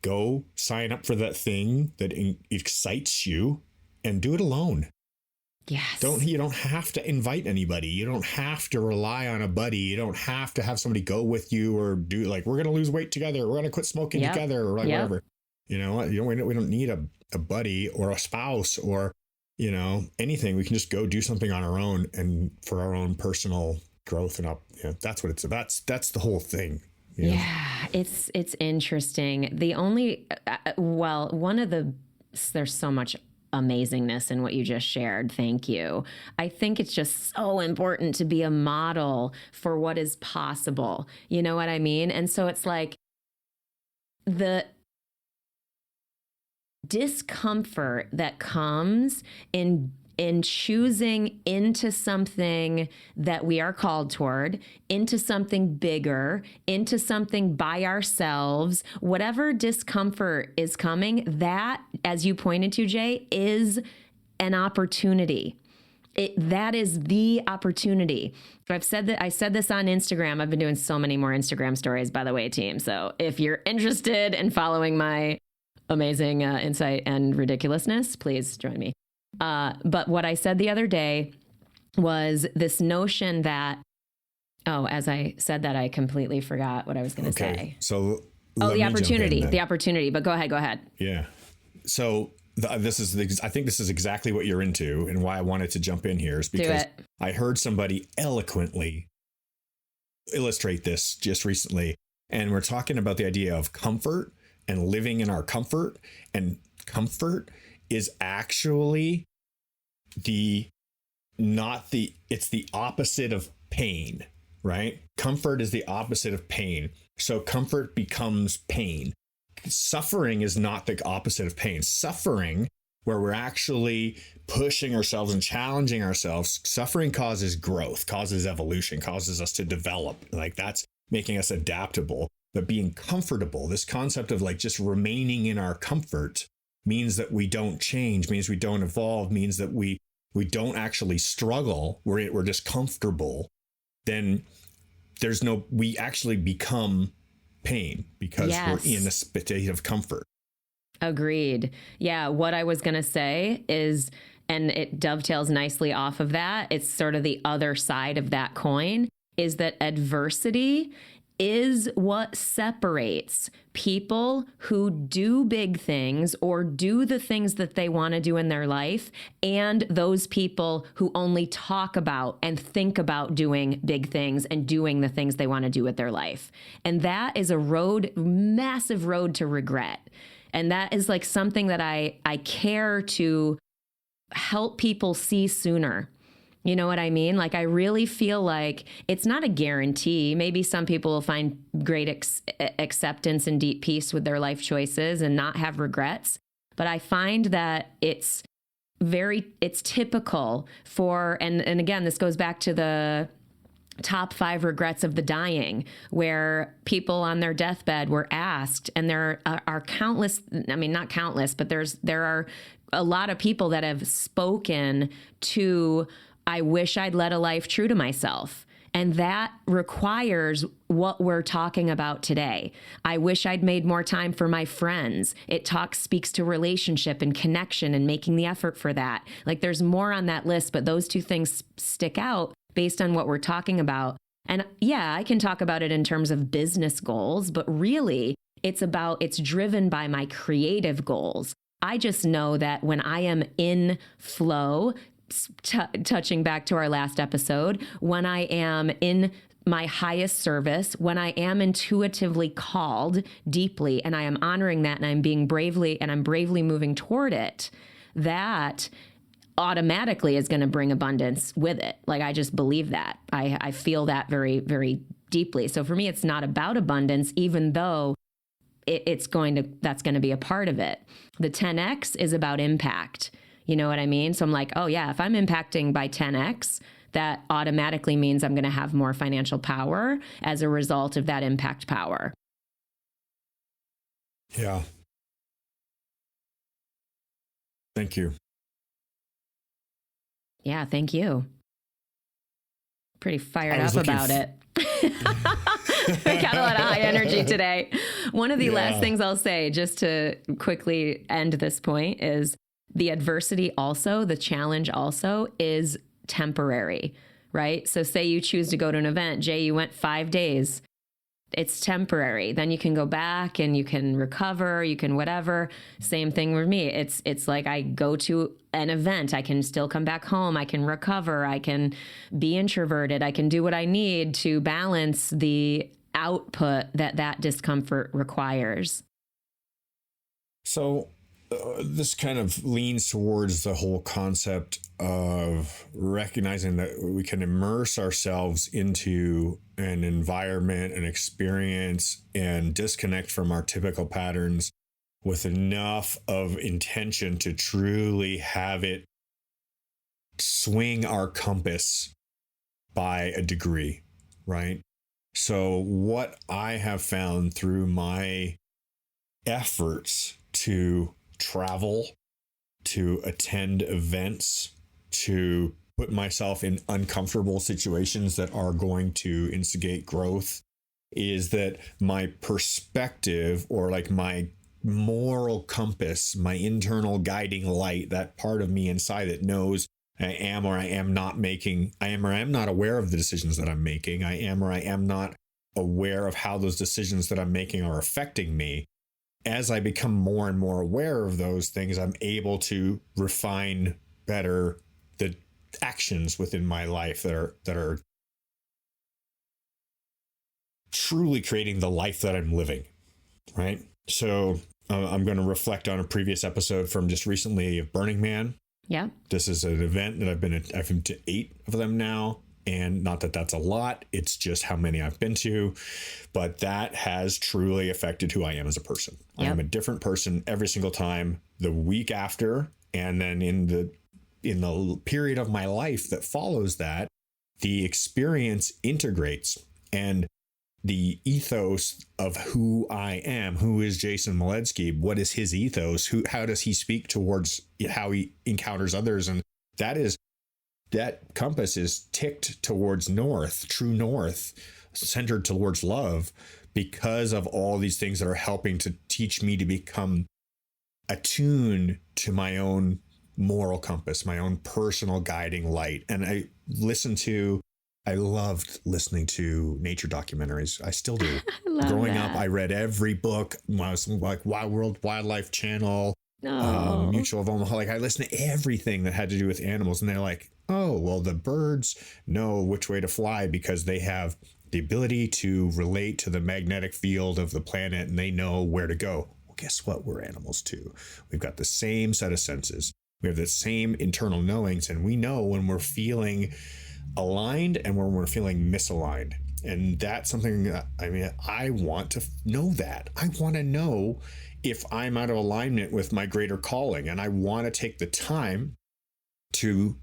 [SPEAKER 2] Go sign up for that thing that excites you and do it alone.
[SPEAKER 1] Yes.
[SPEAKER 2] You don't have to invite anybody. You don't have to rely on a buddy. You don't have to have somebody go with you or do like, we're going to lose weight together. We're going to quit smoking together or like whatever. You know what? We don't need a buddy or a spouse or, you know, anything. We can just go do something on our own and for our own personal growth and that's what it's about. That's the whole thing. You know?
[SPEAKER 1] Yeah, it's interesting. The only, there's so much amazingness in what you just shared. Thank you. I think it's just so important to be a model for what is possible. You know what I mean? And so it's like the discomfort that comes in choosing into something that we are called toward, into something bigger, into something by ourselves, whatever discomfort is coming, that, as you pointed to, Jay, is an opportunity. That is the opportunity. I said this on Instagram. I've been doing so many more Instagram stories, by the way, team. So if you're interested in following my amazing insight and ridiculousness, please join me. But what I said the other day was this notion that, as I said that, I completely forgot what I was going to say.
[SPEAKER 2] So
[SPEAKER 1] the opportunity, but go ahead.
[SPEAKER 2] Yeah. So I think this is exactly what you're into, and why I wanted to jump in here is because I heard somebody eloquently illustrate this just recently. And we're talking about the idea of comfort and living in our comfort, and comfort is actually it's the opposite of pain, right? Comfort is the opposite of pain. So comfort becomes pain. Suffering is not the opposite of pain. Suffering, where we're actually pushing ourselves and challenging ourselves, suffering causes growth, causes evolution, causes us to develop. Like that's making us adaptable. But being comfortable, this concept of like just remaining in our comfort, means that we don't change, means we don't evolve, means that we don't actually struggle. We're just comfortable. Then we actually become pain because we're in a state of comfort.
[SPEAKER 1] Agreed. Yeah. What I was going to say is, and it dovetails nicely off of that, it's sort of the other side of that coin, is that adversity is what separates people who do big things or do the things that they want to do in their life and those people who only talk about and think about doing big things and doing the things they want to do with their life. And that is a massive road to regret. And that is like something that I care to help people see sooner. You know what I mean? Like, I really feel like it's not a guarantee. Maybe some people will find great acceptance and deep peace with their life choices and not have regrets. But I find that it's typical for, and again, this goes back to the top 5 regrets of the dying, where people on their deathbed were asked, and there are countless, I mean, not countless, but there are a lot of people that have spoken to, I wish I'd led a life true to myself. And that requires what we're talking about today. I wish I'd made more time for my friends. It speaks to relationship and connection and making the effort for that. Like, there's more on that list, but those 2 things stick out based on what we're talking about. And yeah, I can talk about it in terms of business goals, but really it's driven by my creative goals. I just know that when I am in flow, touching back to our last episode, when I am in my highest service, when I am intuitively called deeply and I am honoring that and I'm bravely moving toward it, that automatically is going to bring abundance with it. Like, I just believe that. I feel that very, very deeply. So for me, it's not about abundance, even though that's going to be a part of it. The 10X is about impact. You know what I mean? So I'm like, oh yeah, if I'm impacting by 10X, that automatically means I'm going to have more financial power as a result of that impact power.
[SPEAKER 2] Yeah. Thank you.
[SPEAKER 1] Yeah, thank you. Pretty fired up about it. I got a lot of high energy today. One of the last things I'll say, just to quickly end this point, is the adversity also, the challenge also is temporary, right? So say you choose to go to an event. Jay, you went 5 days. It's temporary. Then you can go back and you can recover, you can whatever. Same thing with me. It's like I go to an event, I can still come back home, I can recover, I can be introverted, I can do what I need to balance the output that discomfort requires.
[SPEAKER 2] So this kind of leans towards the whole concept of recognizing that we can immerse ourselves into an environment, an experience, and disconnect from our typical patterns with enough of intention to truly have it swing our compass by a degree, right? So what I have found through my efforts to travel, to attend events, to put myself in uncomfortable situations that are going to instigate growth, is that my perspective, or like my moral compass, my internal guiding light, that part of me inside that knows I am or I am not making, I am or I am not aware of the decisions that I'm making, I am or I am not aware of how those decisions that I'm making are affecting me. As I become more and more aware of those things, I'm able to refine better the actions within my life that are truly creating the life that I'm living, right? So I'm going to reflect on a previous episode from just recently of Burning Man.
[SPEAKER 1] Yeah.
[SPEAKER 2] This is an event that I've been to 8 of them now. And not that that's a lot, it's just how many I've been to. But that has truly affected who I am as a person. Yep. I am a different person every single time, the week after. And then in the period of my life that follows that, the experience integrates. And the ethos of who I am, who is Jason Moledzki, what is his ethos, how does he speak towards how he encounters others. And that compass is ticked towards north, true north, centered towards love, because of all these things that are helping to teach me to become attuned to my own moral compass, my own personal guiding light. And I loved listening to nature documentaries. I still do. Growing up, I read every book. I was like World Wildlife Channel, Mutual of Omaha. Like I listened to everything that had to do with animals. And they're like, oh, well, the birds know which way to fly because they have the ability to relate to the magnetic field of the planet and they know where to go. Well, guess what? We're animals too. We've got the same set of senses. We have the same internal knowings, and we know when we're feeling aligned and when we're feeling misaligned. And that's something that, I want to know that. I want to know if I'm out of alignment with my greater calling, and I want to take the time to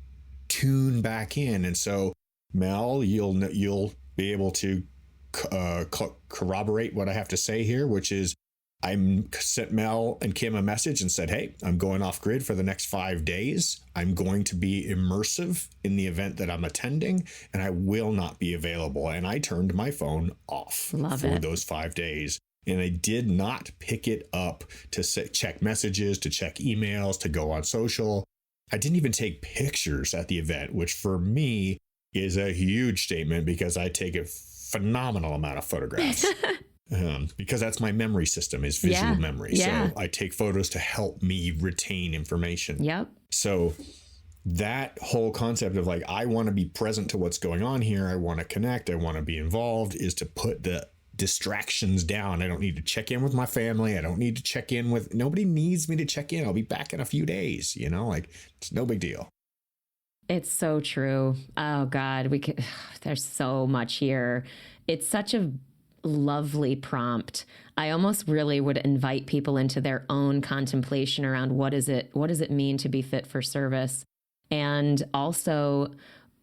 [SPEAKER 2] tune back in. And so, Mel, you'll be able to corroborate what I have to say here, which is I sent Mel and Kim a message and said, hey, I'm going off grid for the next 5 days. I'm going to be immersive in the event that I'm attending, and I will not be available. And I turned my phone off for those 5 days. And I did not pick it up to check messages, to check emails, to go on social. I didn't even take pictures at the event, which for me is a huge statement because I take a phenomenal amount of photographs. Because that's my memory system, is visual memory. Yeah. So I take photos to help me retain information.
[SPEAKER 1] Yep.
[SPEAKER 2] So that whole concept of like, I want to be present to what's going on here. I want to connect. I want to be involved, is to put the distractions down. I don't need to check in with my family. I don't need to check in with, nobody needs me to check in. I'll be back in a few days, like it's no big deal.
[SPEAKER 1] It's so true. Oh God, there's so much here. It's such a lovely prompt. I almost really would invite people into their own contemplation around what does it mean to be fit for service? And also,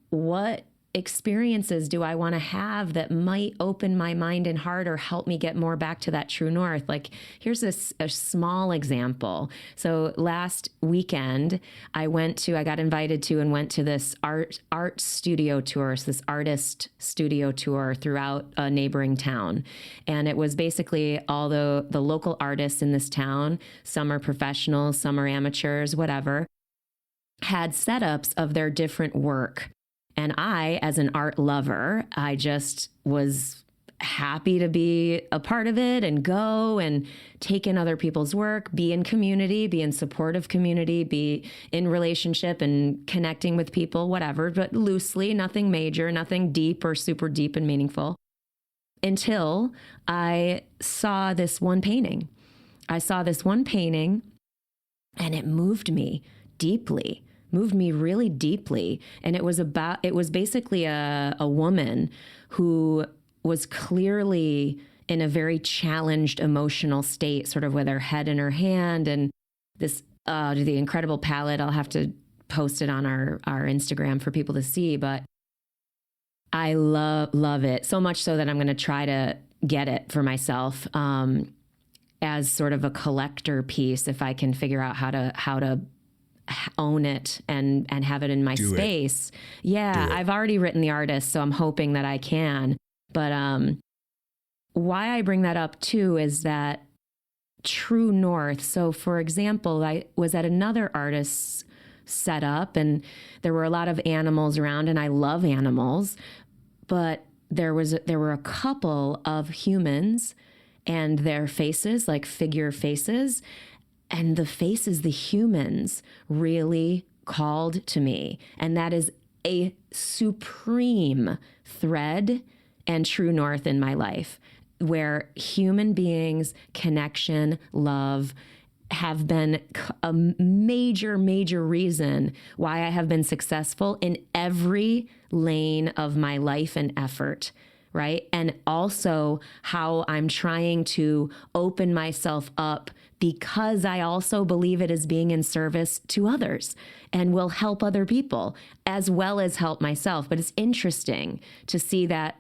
[SPEAKER 1] what experiences do I want to have that might open my mind and heart or help me get more back to that true north? Like, here's a small example. So last weekend, I got invited to and went to this art studio tour, so this artist studio tour throughout a neighboring town. And it was basically all the local artists in this town, some are professionals, some are amateurs, whatever, had setups of their different work. And I, as an art lover, I just was happy to be a part of it and go and take in other people's work, be in community, be in supportive community, be in relationship and connecting with people, whatever, but loosely, nothing major, nothing deep or super deep and meaningful, until I saw this one painting. And it moved me deeply. Moved me really deeply. And it was basically a woman who was clearly in a very challenged emotional state, sort of with her head in her hand, and this, the incredible palette. I'll have to post it on our Instagram for people to see, but I love it so much so that I'm going to try to get it for myself, as sort of a collector piece, if I can figure out how to own it and have it in my space. Yeah, I've already written the artist, so I'm hoping that I can. But why I bring that up too is that true north. So for example, I was at another artist's setup and there were a lot of animals around, and I love animals, but there were a couple of humans and their faces, like figure faces. And the faces, the humans, really called to me. And that is a supreme thread and true north in my life, where human beings, connection, love have been a major, major reason why I have been successful in every lane of my life and effort. Right. And also how I'm trying to open myself up, because I also believe it is being in service to others and will help other people as well as help myself. But it's interesting to see that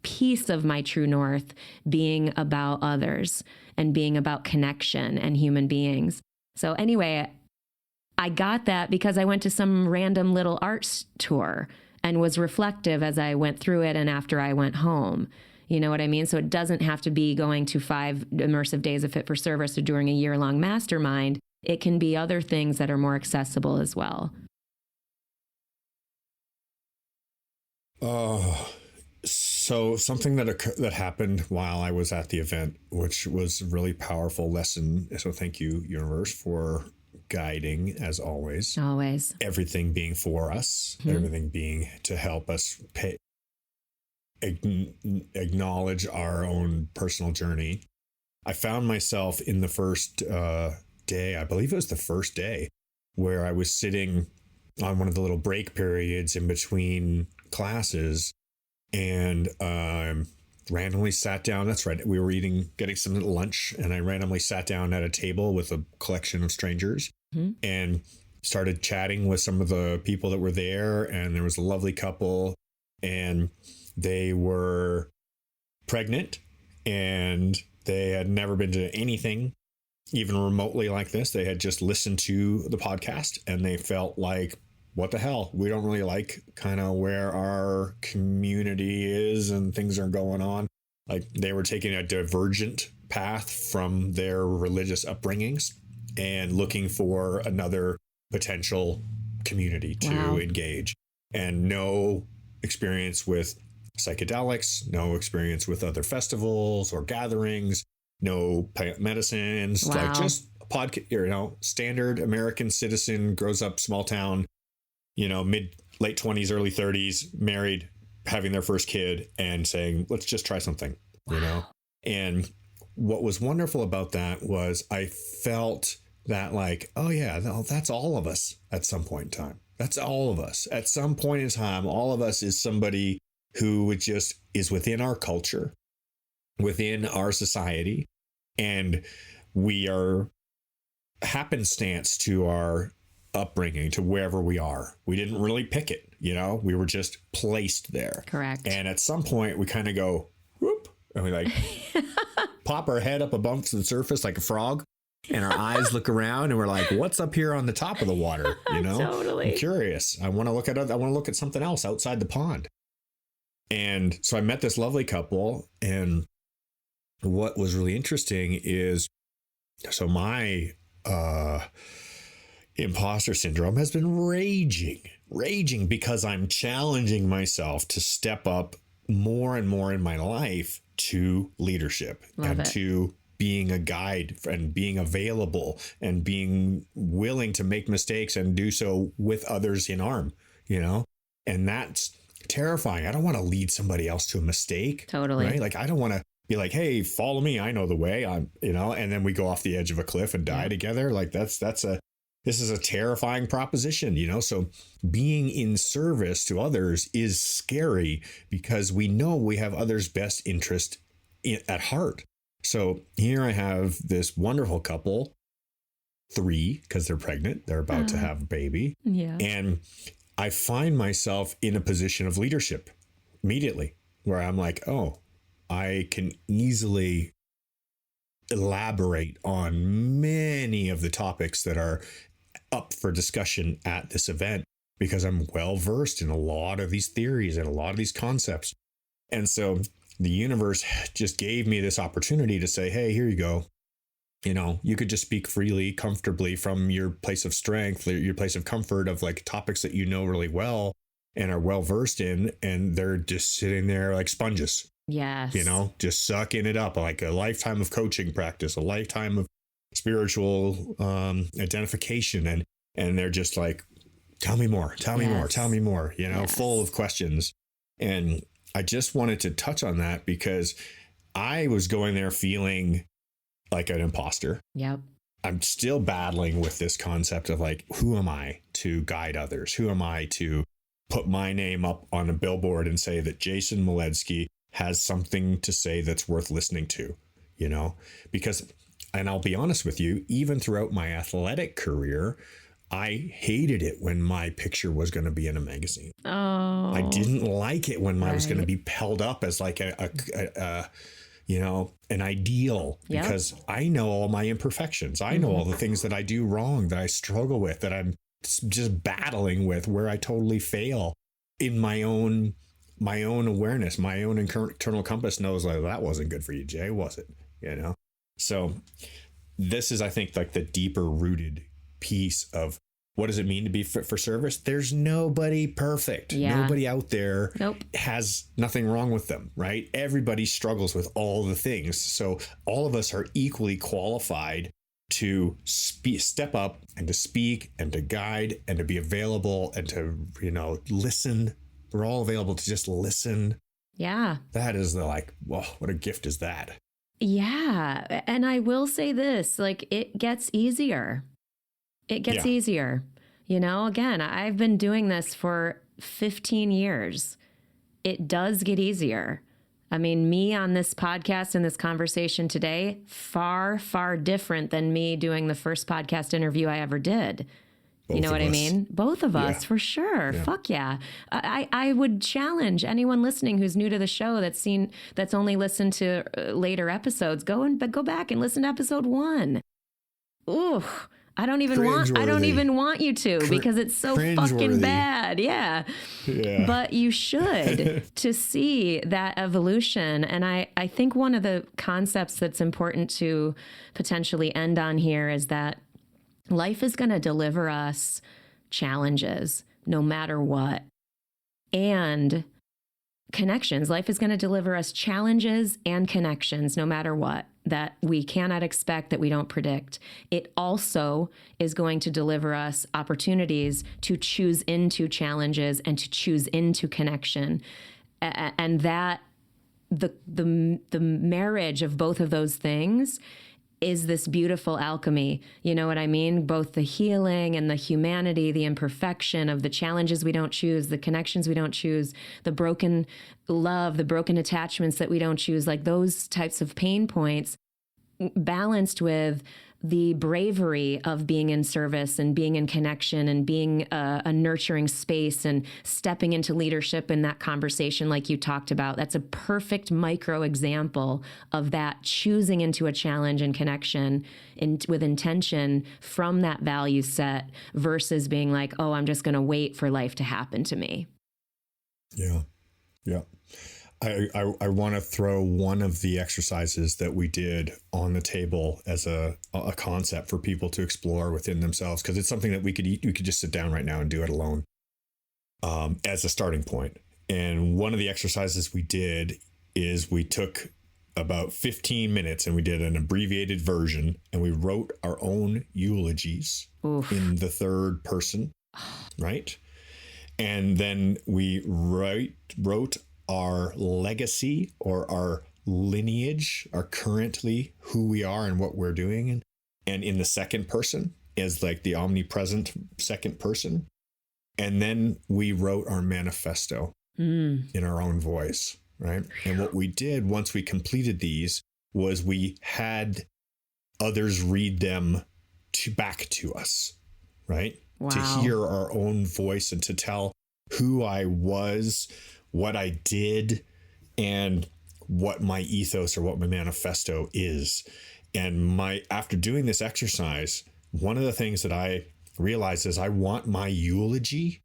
[SPEAKER 1] piece of my true north being about others and being about connection and human beings. So anyway, I got that because I went to some random little art tour and was reflective as I went through it and after I went home. You know what I mean? So it doesn't have to be going to 5 immersive days of Fit for Service or doing a year-long mastermind. It can be other things that are more accessible as well.
[SPEAKER 2] So something that happened while I was at the event, which was a really powerful lesson. So thank you, universe, for guiding as always.
[SPEAKER 1] Always.
[SPEAKER 2] Everything being for us, everything being to help us acknowledge our own personal journey. I found myself in the first day, I believe it was the first day, where I was sitting on one of the little break periods in between classes and randomly sat down. That's right. We were getting some lunch, and I randomly sat down at a table with a collection of strangers and started chatting with some of the people that were there. And there was a lovely couple, and they were pregnant, and they had never been to anything even remotely like this. They had just listened to the podcast, and they felt like, what the hell? We don't really like kind of where our community is and things are going on. Like, they were taking a divergent path from their religious upbringings and looking for another potential community to engage, and no experience with psychedelics, no experience with other festivals or gatherings, no plant medicines, like just a podcast, standard American citizen, grows up small town, late 20s, early 30s, married, having their first kid, and saying, let's just try something, And what was wonderful about that was I felt that like, oh yeah, that's all of us at some point in time. That's all of us. At some point in time, all of us is somebody who just is within our culture, within our society, and we are happenstance to our upbringing, to wherever we are. We didn't really pick it. You know, we were just placed there.
[SPEAKER 1] Correct.
[SPEAKER 2] And at some point we kind of go, whoop, and we like pop our head up above the surface like a frog. And our eyes look around and we're like, what's up here on the top of the water? You know,
[SPEAKER 1] Totally.
[SPEAKER 2] I'm curious. I want to look at something else outside the pond. And so I met this lovely couple. And what was really interesting is, so my imposter syndrome has been raging because I'm challenging myself to step up more and more in my life to leadership.
[SPEAKER 1] Love
[SPEAKER 2] and
[SPEAKER 1] it.
[SPEAKER 2] to being a guide and being available and being willing to make mistakes and do so with others in arm, you know, and that's terrifying. I don't want to lead somebody else to a mistake.
[SPEAKER 1] Totally.
[SPEAKER 2] Right. Like, I don't want to be like, hey, follow me. I know the way. I'm, you know, and then we go off the edge of a cliff and die together. Like this is a terrifying proposition, you know? So being in service to others is scary because we know we have others' best interest at heart. So here I have this wonderful couple, 3, because they're pregnant. They're about to have a baby.
[SPEAKER 1] Yeah.
[SPEAKER 2] And I find myself in a position of leadership immediately where I'm like, oh, I can easily elaborate on many of the topics that are up for discussion at this event because I'm well versed in a lot of these theories and a lot of these concepts. And so the universe just gave me this opportunity to say, hey, here you go. You know, you could just speak freely, comfortably from your place of strength, your place of comfort of like topics that you know really well and are well versed in. And they're just sitting there like sponges.
[SPEAKER 1] Yes.
[SPEAKER 2] You know, just sucking it up like a lifetime of coaching practice, a lifetime of spiritual identification. And they're just like, tell me more, you know, full of questions. And I just wanted to touch on that because I was going there feeling like an imposter.
[SPEAKER 1] Yep.
[SPEAKER 2] I'm still battling with this concept of like, who am I to guide others? Who am I to put my name up on a billboard and say that Jason Moledzki has something to say that's worth listening to, you know? Because, and I'll be honest with you, even throughout my athletic career, I hated it when my picture was going to be in a magazine.
[SPEAKER 1] Oh,
[SPEAKER 2] I didn't like it when I was going to be held up as like a you know, an ideal because I know all my imperfections. I know all the things that I do wrong, that I struggle with, that I'm just battling with, where I totally fail in my own awareness. My own internal compass knows like that wasn't good for you, Jay, was it? You know? So this is, I think, like the deeper rooted piece of what does it mean to be fit for service? There's nobody perfect.
[SPEAKER 1] Yeah.
[SPEAKER 2] Nobody out there
[SPEAKER 1] Nope.
[SPEAKER 2] has nothing wrong with them, right? Everybody struggles with all the things. So all of us are equally qualified to step up and to speak and to guide and to be available and to, you know, listen. We're all available to just listen.
[SPEAKER 1] Yeah.
[SPEAKER 2] That is the like, whoa, what a gift is that?
[SPEAKER 1] Yeah. And I will say this, like, it gets easier. It gets easier. You know, again, I've been doing this for 15 years. It does get easier. I mean, me on this podcast and this conversation today, far, far different than me doing the first podcast interview I ever did. You know what I mean? Both of us, for sure. Yeah. Fuck yeah. I would challenge anyone listening who's new to the show that's only listened to later episodes, go back and listen to episode 1. Ooh. I don't even want you to because it's so fucking bad. Yeah. But you should to see that evolution. And I think one of the concepts that's important to potentially end on here is that life is going to deliver us challenges no matter what. And connections. Life is going to deliver us challenges and connections no matter what, that we cannot expect, that we don't predict. It also is going to deliver us opportunities to choose into challenges and to choose into connection. And that the marriage of both of those things is this beautiful alchemy. You know what I mean? Both the healing and the humanity, the imperfection of the challenges we don't choose, the connections we don't choose, the broken love, the broken attachments that we don't choose, like those types of pain points balanced with the bravery of being in service and being in connection and being a nurturing space and stepping into leadership in that conversation like you talked about. That's a perfect micro example of that choosing into a challenge and connection with intention from that value set versus being like, oh, I'm just going to wait for life to happen to me.
[SPEAKER 2] Yeah. Yeah. I want to throw one of the exercises that we did on the table as a concept for people to explore within themselves, because it's something that we could just sit down right now and do it alone as a starting point. And one of the exercises we did is we took about 15 minutes and we did an abbreviated version and we wrote our own eulogies in the third person, right? And then we wrote our legacy or our lineage, our currently who we are and what we're doing. And in the second person is like the omnipresent second person. And then we wrote our manifesto in our own voice, right? And what we did once we completed these was we had others read them back to us, right? Wow. To hear our own voice and to tell who I was, what I did, and what my ethos or what my manifesto is. And after doing this exercise, one of the things that I realized is I want my eulogy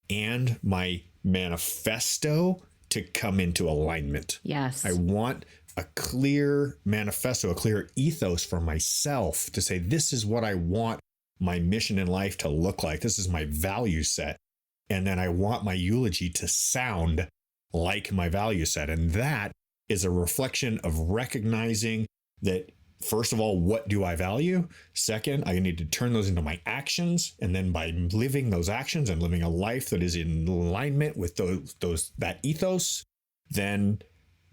[SPEAKER 2] and my manifesto to come into alignment.
[SPEAKER 1] Yes.
[SPEAKER 2] I want a clear manifesto, a clear ethos for myself to say, this is what I want my mission in life to look like. This is my value set. And then I want my eulogy to sound like my value set. And that is a reflection of recognizing that, first of all, what do I value? Second, I need to turn those into my actions. And then by living those actions and living a life that is in alignment with that ethos, then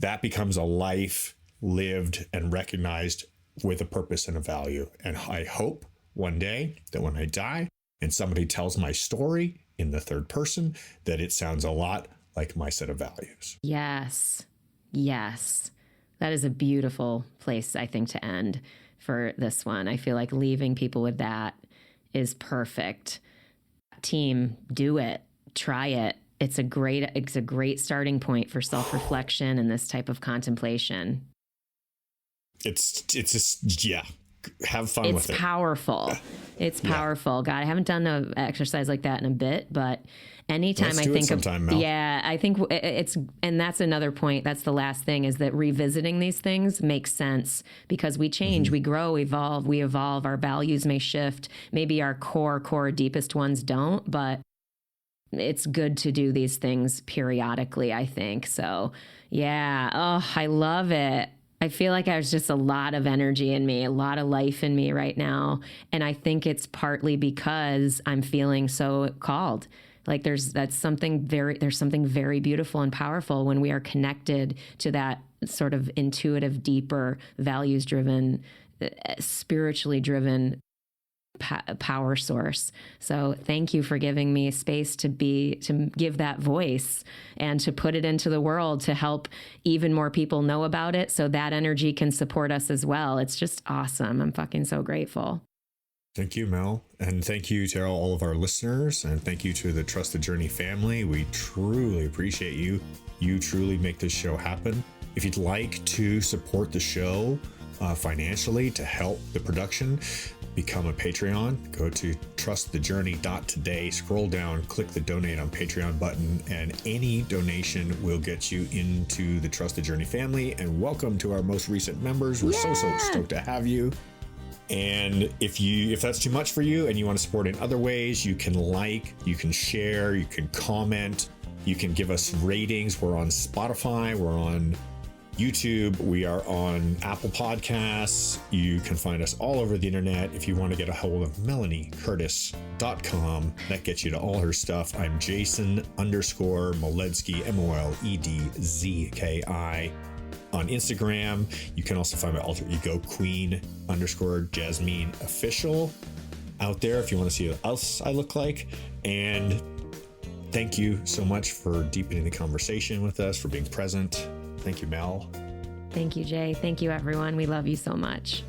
[SPEAKER 2] that becomes a life lived and recognized with a purpose and a value. And I hope one day that when I die and somebody tells my story in the third person, that it sounds a lot like my set of values.
[SPEAKER 1] Yes. Yes. That is a beautiful place, I think, to end for this one. I feel like leaving people with that is perfect. Team, do it. Try it. It's a great starting point for self-reflection and this type of contemplation.
[SPEAKER 2] It's just, yeah. Have fun with it.
[SPEAKER 1] It's powerful. It's powerful. Yeah. God, I haven't done an exercise like that in a bit, but anytime I think of, I think it's, and that's another point. That's the last thing, is that revisiting these things makes sense because we change, we grow, we evolve. Our values may shift. Maybe our core deepest ones don't, but it's good to do these things periodically, I think. So yeah. Oh, I love it. I feel like there's just a lot of energy in me, a lot of life in me right now. And I think it's partly because I'm feeling so called. Like there's something very beautiful and powerful when we are connected to that sort of intuitive, deeper, values-driven, spiritually driven power source. So thank you for giving me space to give that voice and to put it into the world to help even more people know about it so that energy can support us as well. It's just awesome. I'm fucking so grateful.
[SPEAKER 2] Thank you, Mel. And thank you to all of our listeners. And thank you to the Trust the Journey family. We truly appreciate you. You truly make this show happen. If you'd like to support the show financially to help the production, become a Patreon. Go to trustthejourney.today, scroll down, click the donate on Patreon button, and any donation will get you into the Trust the Journey family. And welcome to our most recent members. We're so stoked to have you. And if that's too much for you and you want to support in other ways, you can you can share, you can comment, you can give us ratings. We're on Spotify, we're on YouTube, we are on Apple Podcasts. You can find us all over the internet. If you want to get a hold of MelanieCurtis.com, that gets you to all her stuff. I'm Jason_Moledzki, MOLEDZKI on Instagram. You can also find my alter ego Queen_Jasmine Official out there if you want to see what else I look like. And thank you so much for deepening the conversation with us, for being present. Thank you, Mel.
[SPEAKER 1] Thank you, Jay. Thank you, everyone. We love you so much.